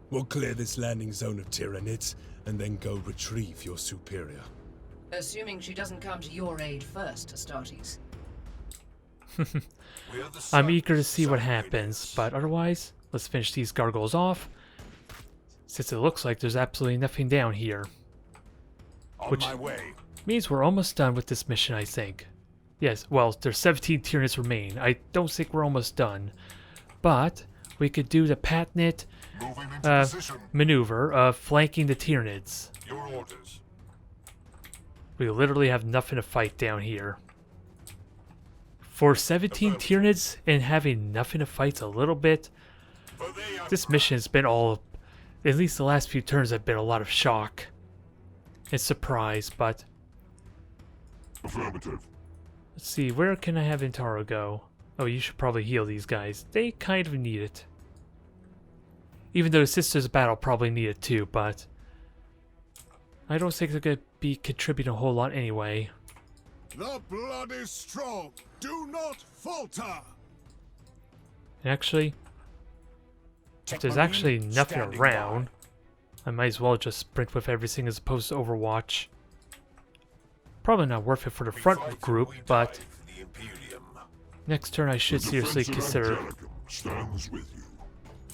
We'll clear this landing zone of Tyranids and then go retrieve your superior.
Assuming she doesn't come to your aid first, Astartes.
I'm eager to see what happens, but otherwise, let's finish these gargoyles off, since it looks like there's absolutely nothing down here.
On
Which
my way.
means we're almost done with this mission, I think. Yes, well, there's 17 Tyranids remain. I don't think we're almost done. But we could do the patented
Moving into position.
maneuver of flanking the Tyranids.
Your orders.
We literally have nothing to fight down here. For 17 Tyranids and having nothing to fight's a little bit.
For the
This mission has been all, at least the last few turns have been a lot of shock and surprise, but
affirmative.
let's see, where can I have Intaro go? Oh, you should probably heal these guys. They kind of need it. Even though the Sisters of Battle probably need it too, but I don't think they're going to be contributing a whole lot anyway.
The blood is strong. Do not falter.
Actually, if there's actually nothing around, I might as well just sprint with everything as opposed to Overwatch. Probably not worth it for the front group, but next turn I should seriously consider
stands with you.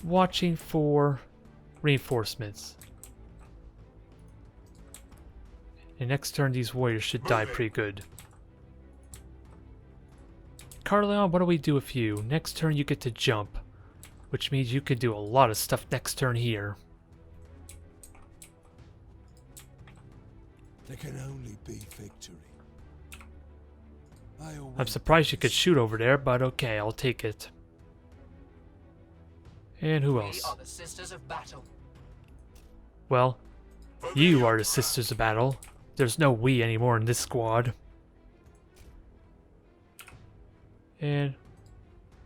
watching for reinforcements. And next turn these warriors should die pretty good. Carleon, what do we do with you? Next turn you get to jump, which means you can do a lot of stuff next turn here.
There can only be victory.
I'm surprised you could shoot over there, but okay, I'll take it. And who
We
else?
are the Sisters of Battle.
Well, you are the Sisters of Battle. There's no we anymore in this squad. And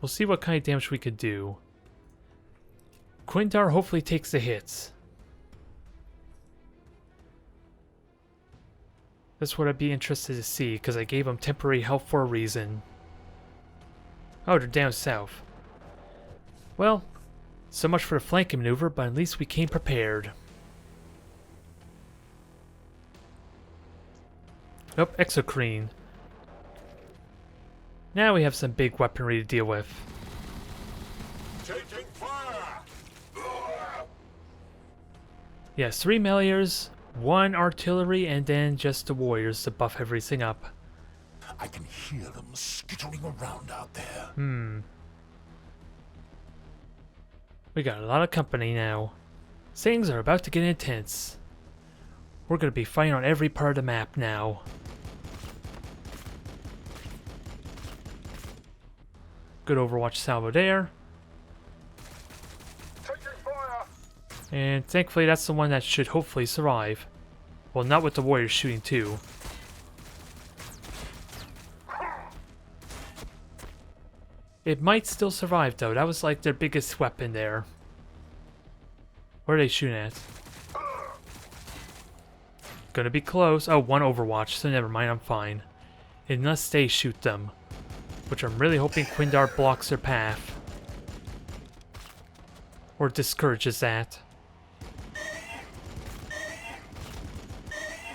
we'll see what kind of damage we could do. Quindar hopefully takes the hits. That's what I'd be interested to see, because I gave him temporary help for a reason. Oh, they're down south. Well, so much for the flanking maneuver, but at least we came prepared. Oh, exocrine. Now we have some big weaponry to deal with.
Taking fire!
Yes, 3 meleeers, 1 artillery, and then just the warriors to buff everything up.
I can hear them skittering around out there.
We got a lot of company now. Things are about to get intense. We're going to be fighting on every part of the map now. Good Overwatch salvo there.
Taking fire!
And thankfully that's the one that should hopefully survive. Well, not with the warriors shooting too. It might still survive though. That was like their biggest weapon there. Where are they shooting at? Gonna be close. Oh, 1 Overwatch, so never mind, I'm fine. Unless they shoot them. Which I'm really hoping Quindar blocks their path. Or discourages that.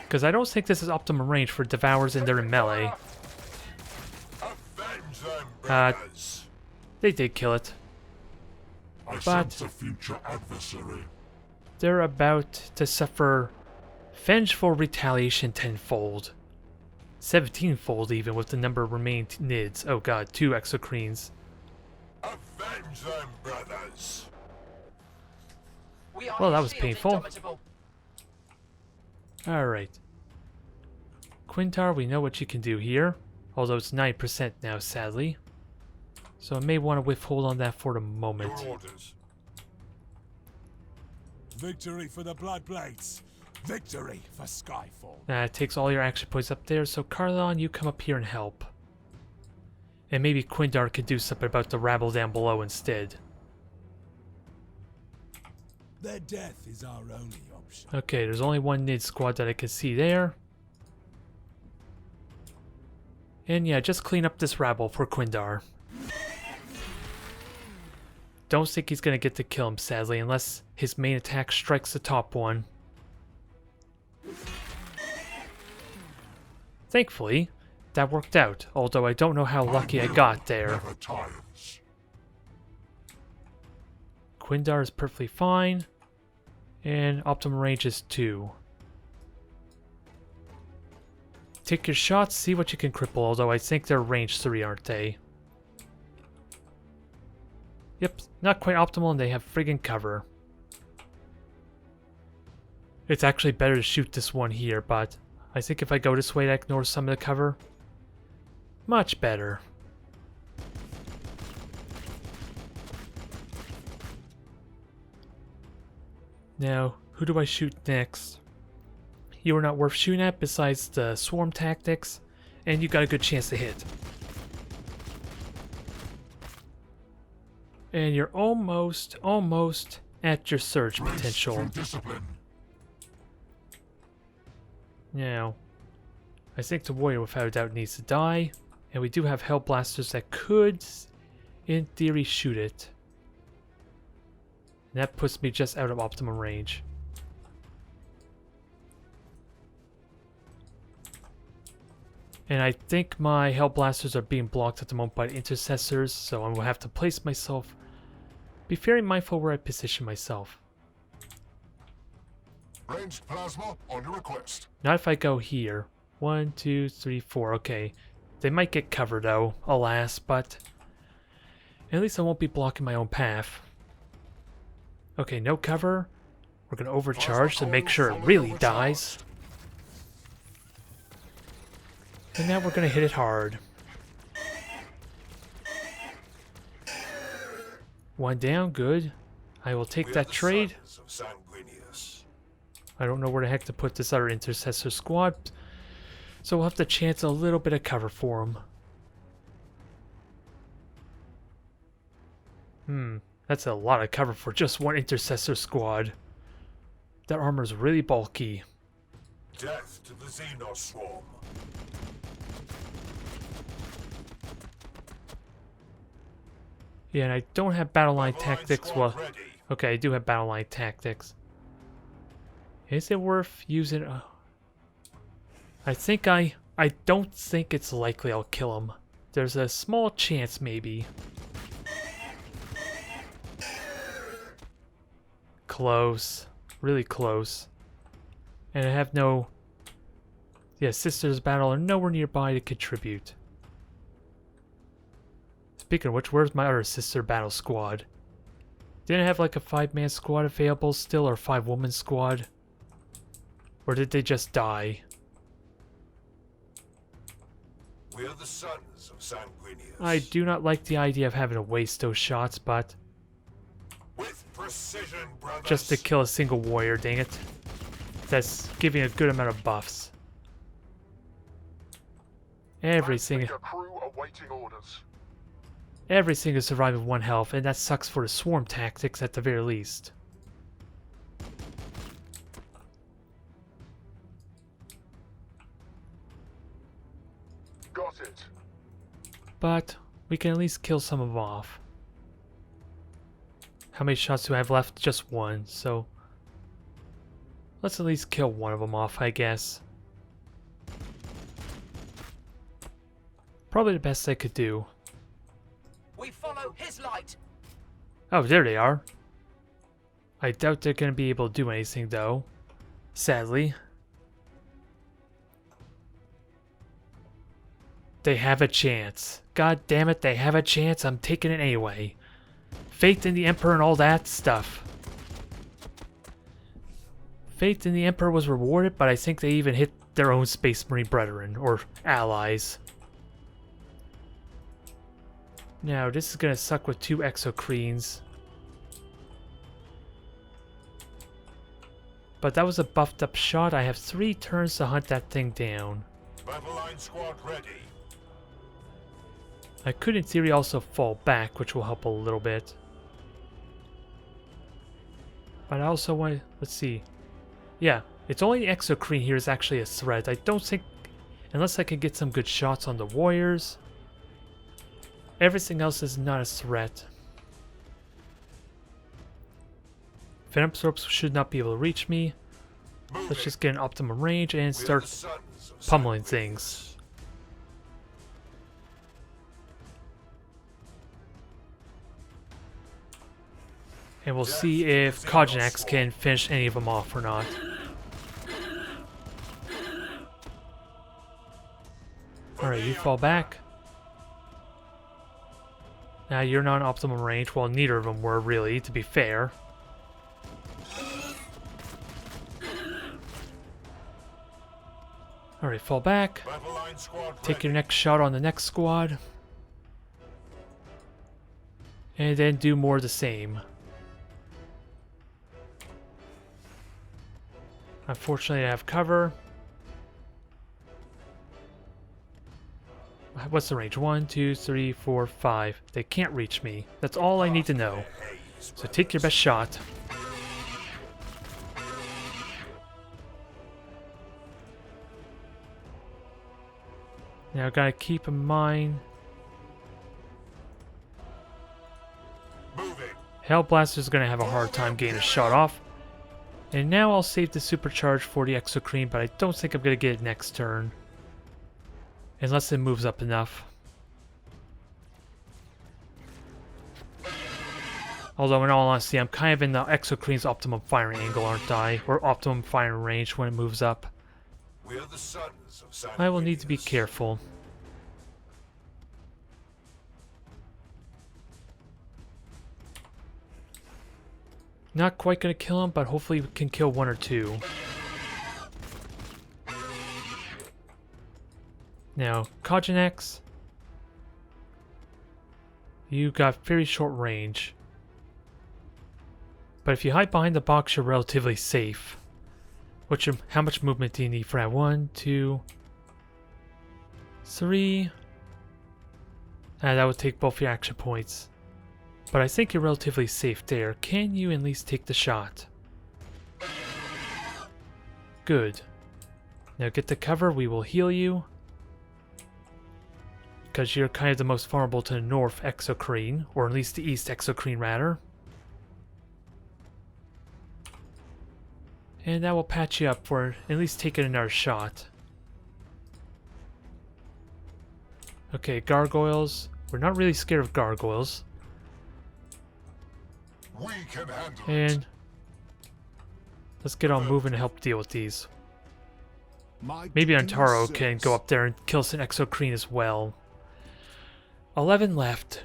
Because I don't think this is optimum range for Devours and they're in melee.
Avenge them, brothers!
They did kill it.
I
But-
sense a future adversary.
They're about to suffer vengeful retaliation tenfold. 17-fold even with the number of remaining nids. Oh god, 2 exocrines.
Avenge them, brothers!
We are
Well, that was
shielded,
painful.
Indomitable.
Alright. Quintar, we know what you can do here. Although it's 9% now, sadly. So I may want to withhold on that for the moment.
Your orders.
Victory for the Bloodblades. Victory for Skyfall.
It takes all your action points up there, so Carlon, you come up here and help. And maybe Quindar could do something about the rabble down below instead.
Their death is our only option.
Okay, there's only 1 Nid squad that I can see there. And yeah, just clean up this rabble for Quindar. Don't think he's gonna get to kill him, sadly, unless his main attack strikes the top one. Thankfully, that worked out, although I don't know how lucky I got there.
Never tires.
Quindar is perfectly fine, and optimum range is 2. Take your shots, see what you can cripple, although I think they're range 3, aren't they? Yep, not quite optimal, and they have friggin' cover. It's actually better to shoot this one here, but I think if I go this way, that ignores some of the cover. Much better. Now, who do I shoot next? You are not worth shooting at besides the swarm tactics, and you got a good chance to hit. And you're almost at your surge
Grace
potential.
through discipline.
Now, I think the warrior without a doubt needs to die, and we do have hell blasters that could, in theory, shoot it. And that puts me just out of optimum range. And I think my hell blasters are being blocked at the moment by intercessors, so I will have to place myself. Be very mindful where I position myself.
Ranged plasma on your request.
Not if I go here. 1, 2, 3, 4. Okay. They might get covered though, alas, but at least I won't be blocking my own path. Okay, no cover. We're gonna overcharge to make sure it really dies. And now we're gonna hit it hard. 1 down, good. I will take
We are
that
the
trade.
sons of Sanguinius.
I don't know where the heck to put this other intercessor squad, so we'll have to chance a little bit of cover for him. That's a lot of cover for just 1 intercessor squad. That armor's really bulky.
Death to the Xenos swarm.
Yeah, and I don't have battle line
Battle line
tactics.
squad
Well,
ready.
okay, I do have battle line tactics. Is it worth using? I don't think it's likely I'll kill him. There's a small chance, maybe. Close, really close. And I have no. Yeah, Sisters Battle are nowhere nearby to contribute. Speaking of which, where's my other Sister Battle squad? Didn't I have like a 5-man squad available still, or a 5-woman squad? Or did they just die?
We are the sons of Sanguinius.
I do not like the idea of having to waste those shots, but
With precision, brothers.
just to kill a single warrior, dang it. That's giving a good amount of buffs. Every single surviving with 1 health, and that sucks for the swarm tactics at the very least.
Got it.
But we can at least kill some of them off. How many shots do I have left? Just 1, so let's at least kill one of them off, I guess. Probably the best I could do.
We follow his light.
Oh, there they are. I doubt they're going to be able to do anything, though. Sadly. They have a chance. God damn it, they have a chance. I'm taking it anyway. Faith in the Emperor and all that stuff. Faith in the Emperor was rewarded, but I think they even hit their own Space Marine brethren, or allies. Now, this is gonna suck with 2 exocrines. But that was a buffed up shot. I have 3 turns to hunt that thing down.
Battle line squad ready.
I could in theory also fall back, which will help a little bit. But I also want to, let's see. Yeah, it's only the exocrine here is actually a threat. I don't think, unless I can get some good shots on the warriors, everything else is not a threat. Venom Throps should not be able to reach me. Let's just get an optimum range and start pummeling things. And we'll see if Kojanax can finish any of them off or not. Alright, you fall back. Now you're not in optimum range. Well, neither of them were really, to be fair. Alright, fall back. Take your next shot on the next squad. And then do more of the same. Unfortunately, I have cover. What's the range? 1, 2, 3, 4, 5. They can't reach me. That's all I need to know. So take your best shot. Now, gotta keep in mind. Hellblaster's gonna have a hard time getting a shot off. And now I'll save the supercharge for the exocrine, but I don't think I'm gonna get it next turn. Unless it moves up enough. Although in all honesty, I'm kind of in the exocrine's optimum firing angle, aren't I? Or optimum firing range when it moves up.
We are the sons of Sanguinius.
I will need to be careful. Not quite gonna kill him, but hopefully we can kill 1 or 2. Now, Kojanax, you got very short range. But if you hide behind the box, you're relatively safe. How much movement do you need for that? 1, 2, 3. That would take both your action points. But I think you're relatively safe there. Can you at least take the shot? Good. Now get the cover, we will heal you. because you're kind of the most vulnerable to the north exocrine, or at least the east exocrine rather. And that will patch you up for at least taking another shot. Okay, gargoyles. We're not really scared of gargoyles.
We can handle it.
And let's get on moving to help deal with these. Maybe Antaro can go up there and kill some exocrine as well. 11 left.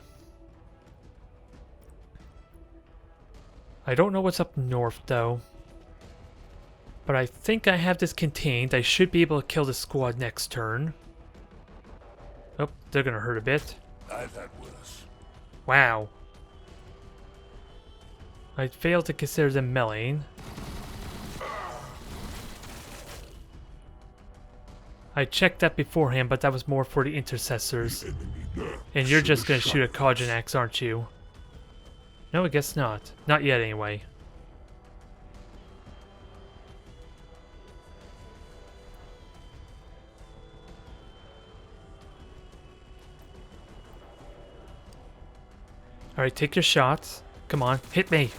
I don't know what's up north though. But I think I have this contained. I should be able to kill the squad next turn. Oh, they're gonna hurt a bit.
I've had worse.
Wow. I failed to consider them meleeing. I checked that beforehand, but that was more for the intercessors. And you're just gonna shoot a Kajin axe, aren't you? No, I guess not. Not yet, anyway. Alright, take your shots. Come on, hit me.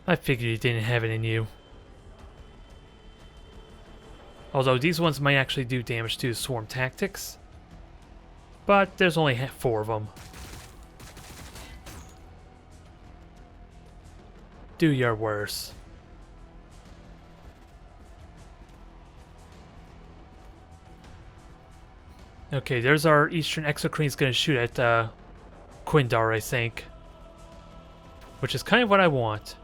I figured you didn't have it in you. Although these ones might actually do damage to swarm tactics. But there's only 4 of them. Do your worst. Okay, there's our Eastern Exocrine's gonna shoot at Quindar, I think. Which is kind of what I want.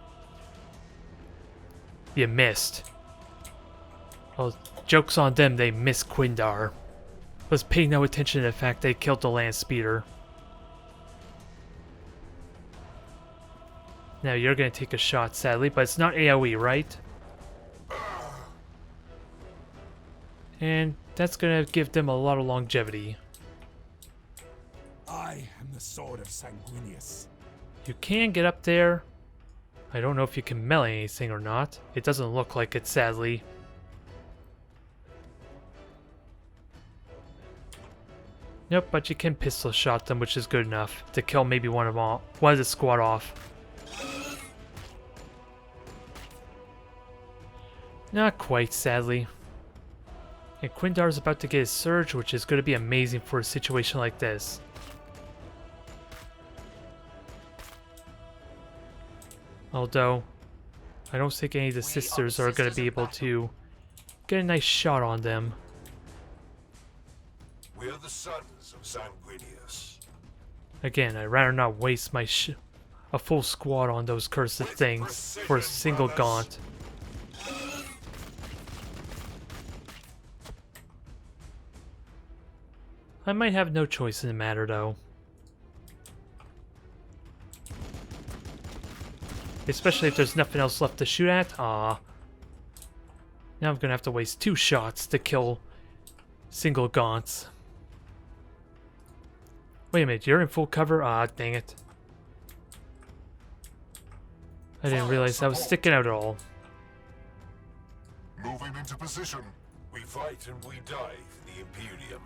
You missed. Well, joke's on them, they missed Quindar. Let's pay no attention to the fact they killed the land speeder. Now you're gonna take a shot, sadly, but it's not AoE, right? And that's gonna give them a lot of longevity.
I am the sword of Sanguinius.
You can get up there. I don't know if you can melee anything or not. It doesn't look like it, sadly. Nope, but you can pistol shot them, which is good enough to kill maybe one of the squad off. Not quite, sadly. And Quindar's about to get his surge, which is going to be amazing for a situation like this. Although, I don't think any of the sisters are going to be able to get a nice shot on them.
We're the sons of Sanguinius.
Again, I'd rather not waste my a full squad on those cursed things for a single gaunt. I might have no choice in the matter, though. Especially if there's nothing else left to shoot at. Ah. Now I'm gonna have to waste 2 shots to kill single gaunts. Wait a minute, you're in full cover? Ah, dang it. I didn't realize I was sticking out at all.
Moving into position. We fight and we die for the Imperium.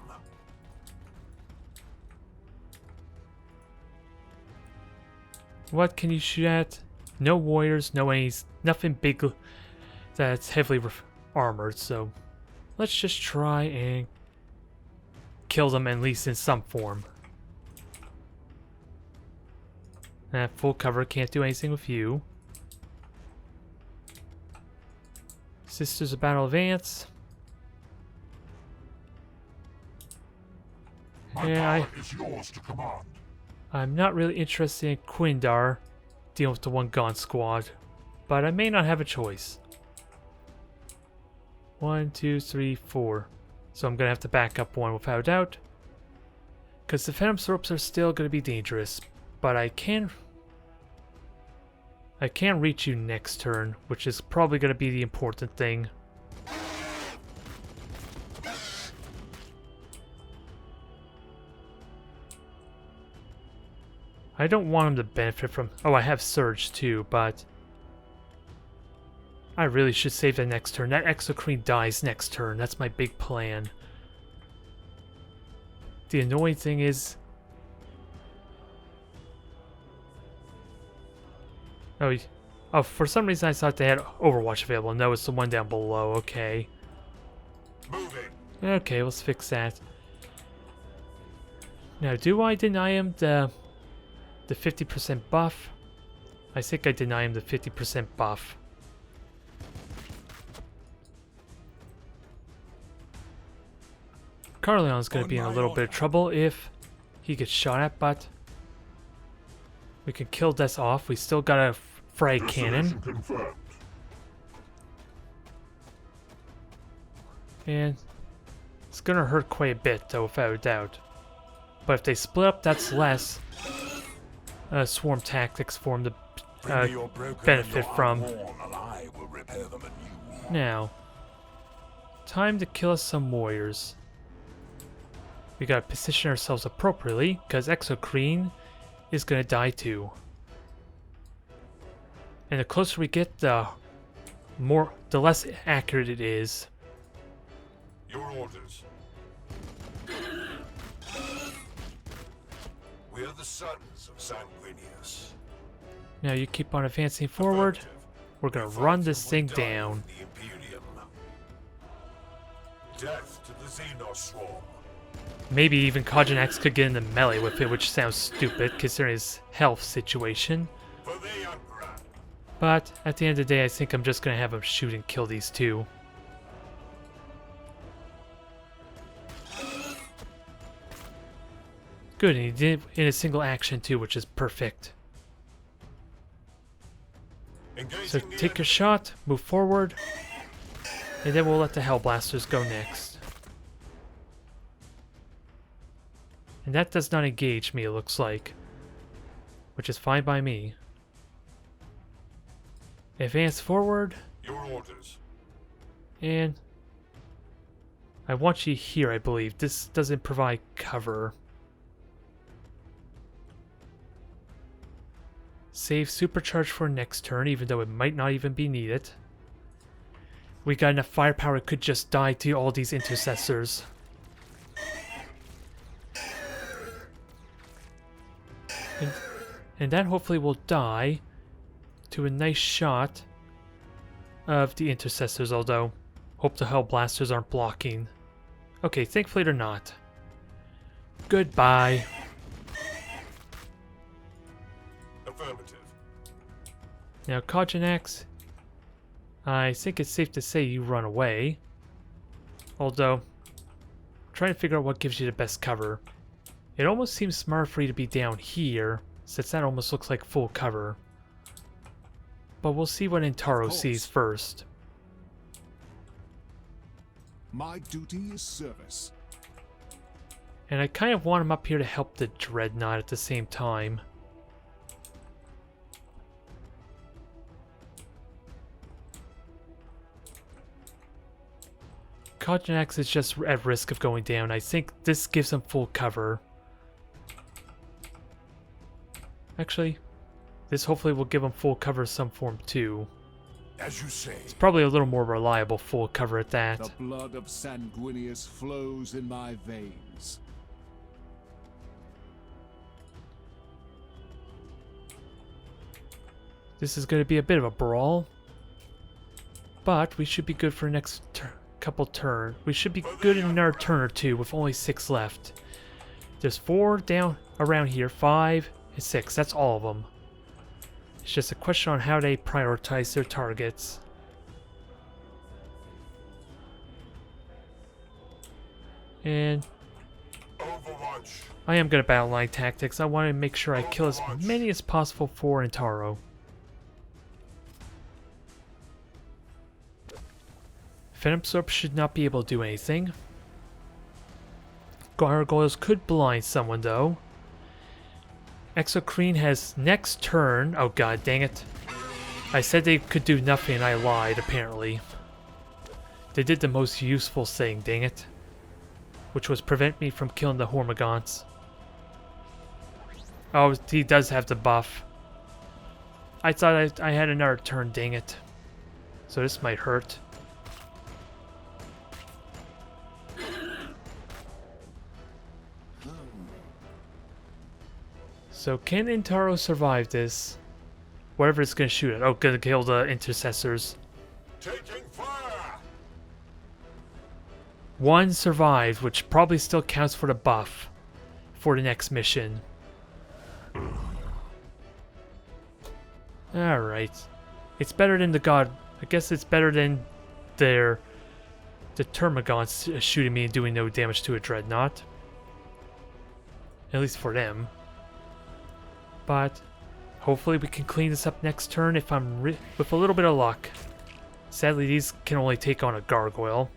What can you shoot at? No warriors, no enemies, nothing big that's heavily armored, so let's just try and kill them at least in some form. Full cover, can't do anything with you. Sisters of Battle advance. Yeah,
is yours to command.
I'm not really interested in Quindar dealing with the one gaunt squad, but I may not have a choice. 1, 2, 3, 4. So I'm gonna have to back up 1 without a doubt. Because the Phantom Ropes are still gonna be dangerous, but I can reach you next turn, which is probably gonna be the important thing. I don't want him to benefit from... Oh, I have Surge too, but... I really should save the next turn. That Exocrine dies next turn. That's my big plan. The annoying thing is... Oh, for some reason I thought they had Overwatch available. No, it's the one down below. Okay.
Moving.
Okay, let's fix that. Now, do I deny him the 50% buff? I think I deny him the 50% buff. Carleon's going to be in a little bit of trouble if he gets shot at, but we can kill this off. We still got a frag cannon.
Confirmed.
And it's going to hurt quite a bit, though, without a doubt. But if they split up, that's less swarm tactics for him to
Bring me your broken
benefit
and your
from.
outworn, and I will repair them anew.
Now, time to kill us some warriors. We gotta position ourselves appropriately, because Exocrine is gonna die too. And the closer we get, the less accurate it is.
Your orders. We are the sons of Sanguinius.
Now you keep on advancing forward. We're gonna run this thing down.
The Imperium. Death to the Xenos swarm.
Maybe even Kogenax could get into melee with it, which sounds stupid considering his health situation.
For the Emperor.
But at the end of the day, I think I'm just gonna have him shoot and kill these two. Good, and he did it in a single action too, which is perfect. So take a shot, move forward, and then we'll let the Hellblasters go next. And that does not engage me, it looks like. Which is fine by me. Advance forward.
Your orders.
And I want you here, I believe. This doesn't provide cover. Save supercharge for next turn, even though it might not even be needed. We got enough firepower, it could just die to all these intercessors. And that hopefully will die to a nice shot of the intercessors, although hope the Hellblasters aren't blocking. Okay, thankfully they're not. Goodbye.
Affirmative.
Now, Kogenax, I think it's safe to say you run away. Although, I'm trying to figure out what gives you the best cover. It almost seems smart for you to be down here, since that almost looks like full cover. But we'll see what Intaro sees first.
My duty is service.
And I kind of want him up here to help the Dreadnought at the same time. Kogenax is just at risk of going down. I think this gives him full cover. Actually, this hopefully will give him full cover of some form too.
As you say.
It's probably a little more reliable full cover at that.
The blood of Sanguinius flows in my veins.
This is going to be a bit of a brawl. But we should be good for the next couple turns. We should be good in another turn or two with only 6 left. There's 4 down around here, 5 and 6. That's all of them. It's just a question on how they prioritize their targets. And
Overwatch.
I am going to battle line tactics. I want to make sure I kill as many as possible for Intaro. Phantom Sword should not be able to do anything. Gargoyles could blind someone though. Exocrine has next turn. Oh god dang it. I said they could do nothing and I lied apparently. They did the most useful thing, dang it. Which was prevent me from killing the Hormagaunts. Oh, he does have the buff. I thought I had another turn, dang it. So this might hurt. So can Intaro survive this? Whatever it's gonna shoot at. Oh, gonna kill the intercessors.
Taking fire!
One survived, which probably still counts for the buff for the next mission. Alright. It's better than the god. I guess it's better than the Termagants shooting me and doing no damage to a dreadnought. At least for them. But hopefully we can clean this up next turn if I'm with a little bit of luck. Sadly, these can only take on a gargoyle.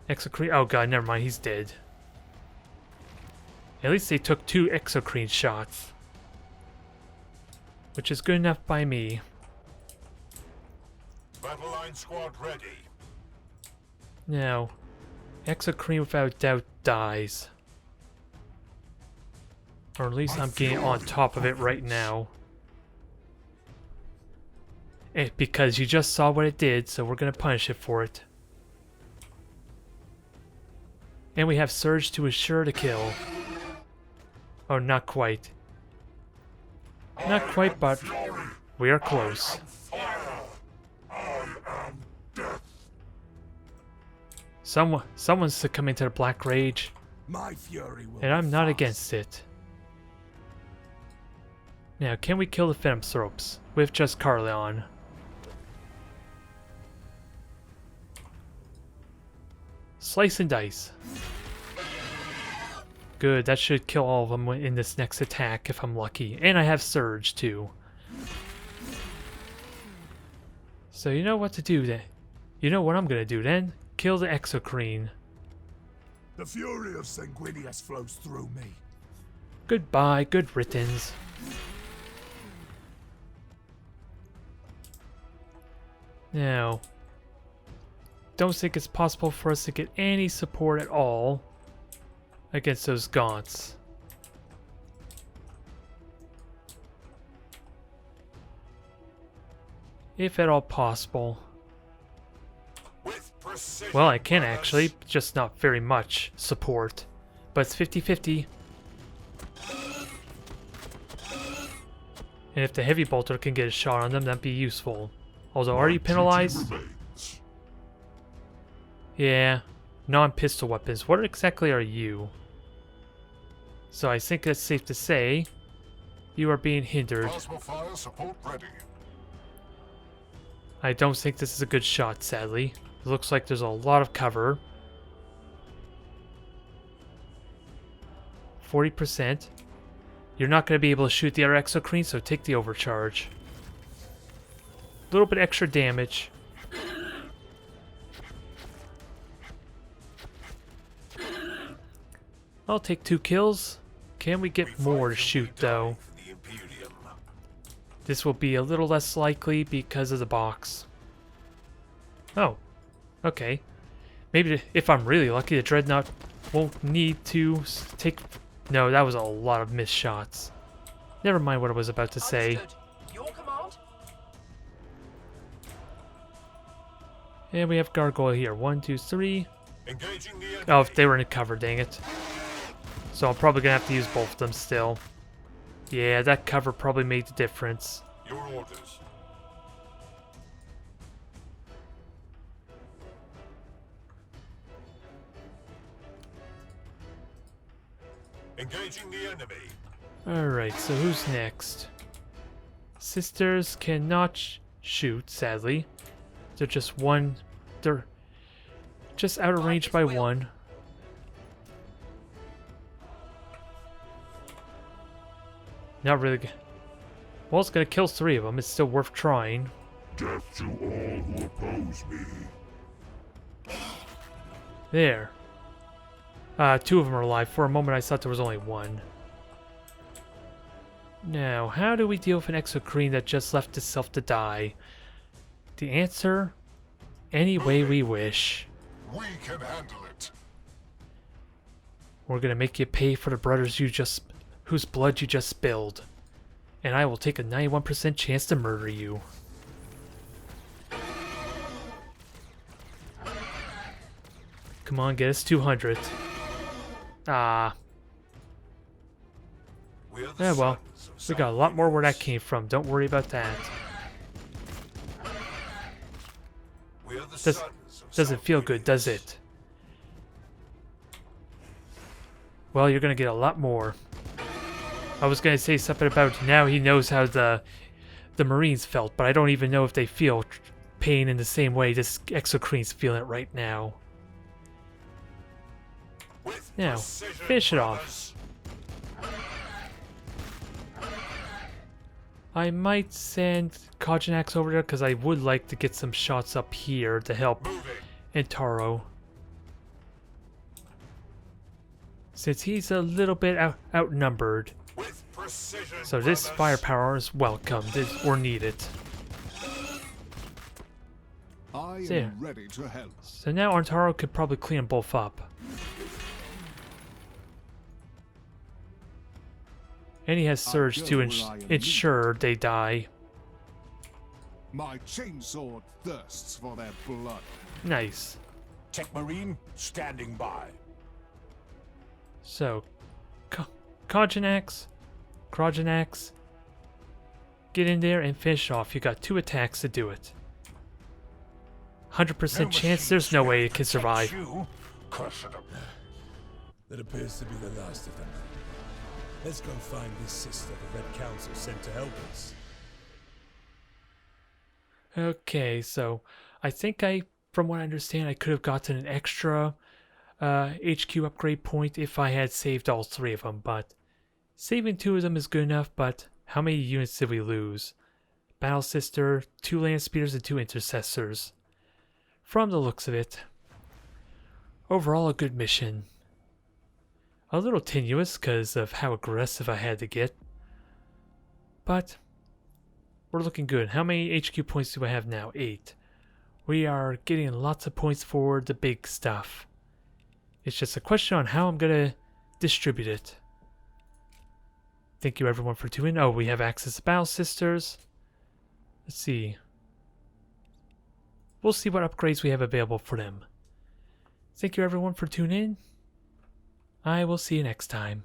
Exocrine. Oh god, never mind. He's dead. At least they took 2 Exocrine shots, which is good enough by me.
Battle line squad ready.
Now, Exocrine without doubt dies. Or at least I'm getting on top of it right now. Because you just saw what it did, so we're gonna punish it for it. And we have Surge to assure the kill. Oh, not quite. Not quite, but we are close. Someone's succumbing to the Black Rage,
My fury will
and I'm
be
not
fast.
against it. Now, can we kill the Phantomthropes with just Carleon? Slice and dice. Good, that should kill all of them in this next attack if I'm lucky. And I have Surge too. So you know what to do then. You know what I'm gonna do then? Kill the Exocrine.
The fury of Sanguinius flows through me.
Goodbye, good riddance. Now, don't think it's possible for us to get any support at all against those gaunts. If at all possible.
With precision.
Well, I can
brothers.
actually, just not very much support. But it's 50-50. And if the heavy bolter can get a shot on them, that'd be useful. Although, are you penalized? Yeah, non-pistol weapons. What exactly are you? So I think it's safe to say you are being hindered.
Plasma fire support ready.
I don't think this is a good shot, sadly. It looks like there's a lot of cover. 40%. You're not going to be able to shoot the other Exocrine, so take the overcharge. A little bit extra damage. I'll take 2 kills. Can we get more to shoot, though?
For the Imperium.
This will be a little less likely because of the box. Oh, okay. Maybe if I'm really lucky, the Dreadnought won't need to take... No, that was a lot of missed shots. Never mind what I was about to say.
Understood. Your command?
And we have Gargoyle here. 1, 2, 3.
Engaging the enemy.
Oh, if they were in cover, dang it. So I'm probably going to have to use both of them still. Yeah, that cover probably made the difference.
Your orders. Engaging the enemy.
Alright, so who's next? Sisters cannot shoot, sadly. They're just one... They're just out of range by one. Not really... Well, it's gonna kill 3 of them. It's still worth trying.
Death to all who oppose me.
There. 2 of them are alive. For a moment, I thought there was only 1. Now, how do we deal with an Exocrine that just left itself to die? The answer? Any way we wish.
We can handle it.
We're gonna make you pay for the brothers whose blood you just spilled. And I will take a 91% chance to murder you. Come on, get us 200. Ah.
We are the
Yeah, well,
sons of
we got a lot more where that
Sacrifice.
came from. Don't worry about that.
We are the
Does,
sons of
doesn't feel good, does
Sacrifice.
it? Well, you're gonna get a lot more. I was gonna say something about now he knows how the Marines felt, but I don't even know if they feel pain in the same way this Exocrine's feeling it right now.
With
Now,
precision,
finish it off.
brothers.
I might send Kojanax over there because I would like to get some shots up here to help
Moving.
Intaro. Since he's a little bit outnumbered.
With precision,
So this
brothers.
firepower is welcomed or needed.
I
There.
am ready to help.
So now Antaro could probably clean them both up. And he has Surge to ensure they die.
My chainsword thirsts for their blood.
Nice.
Tech Marine, standing by.
So, Kojanax, get in there and finish off. You got 2 attacks to do it. 100% chance there's no way it can survive.
You. Curse it.
That appears to be the last of them. Let's go find this sister the Red Council sent to help us.
Okay, so I think from what I understand, I could have gotten an extra HQ upgrade point if I had saved all 3 of them, but saving 2 of them is good enough, but how many units did we lose? Battle Sister, 2 Land Speeders, and 2 Intercessors. From the looks of it. Overall, a good mission. A little tenuous because of how aggressive I had to get. But we're looking good. How many HQ points do I have now? 8. We are getting lots of points for the big stuff. It's just a question on how I'm going to distribute it. Thank you everyone for tuning in. Oh, we have access to Battle Sisters. Let's see. We'll see what upgrades we have available for them. Thank you everyone for tuning in. I will see you next time.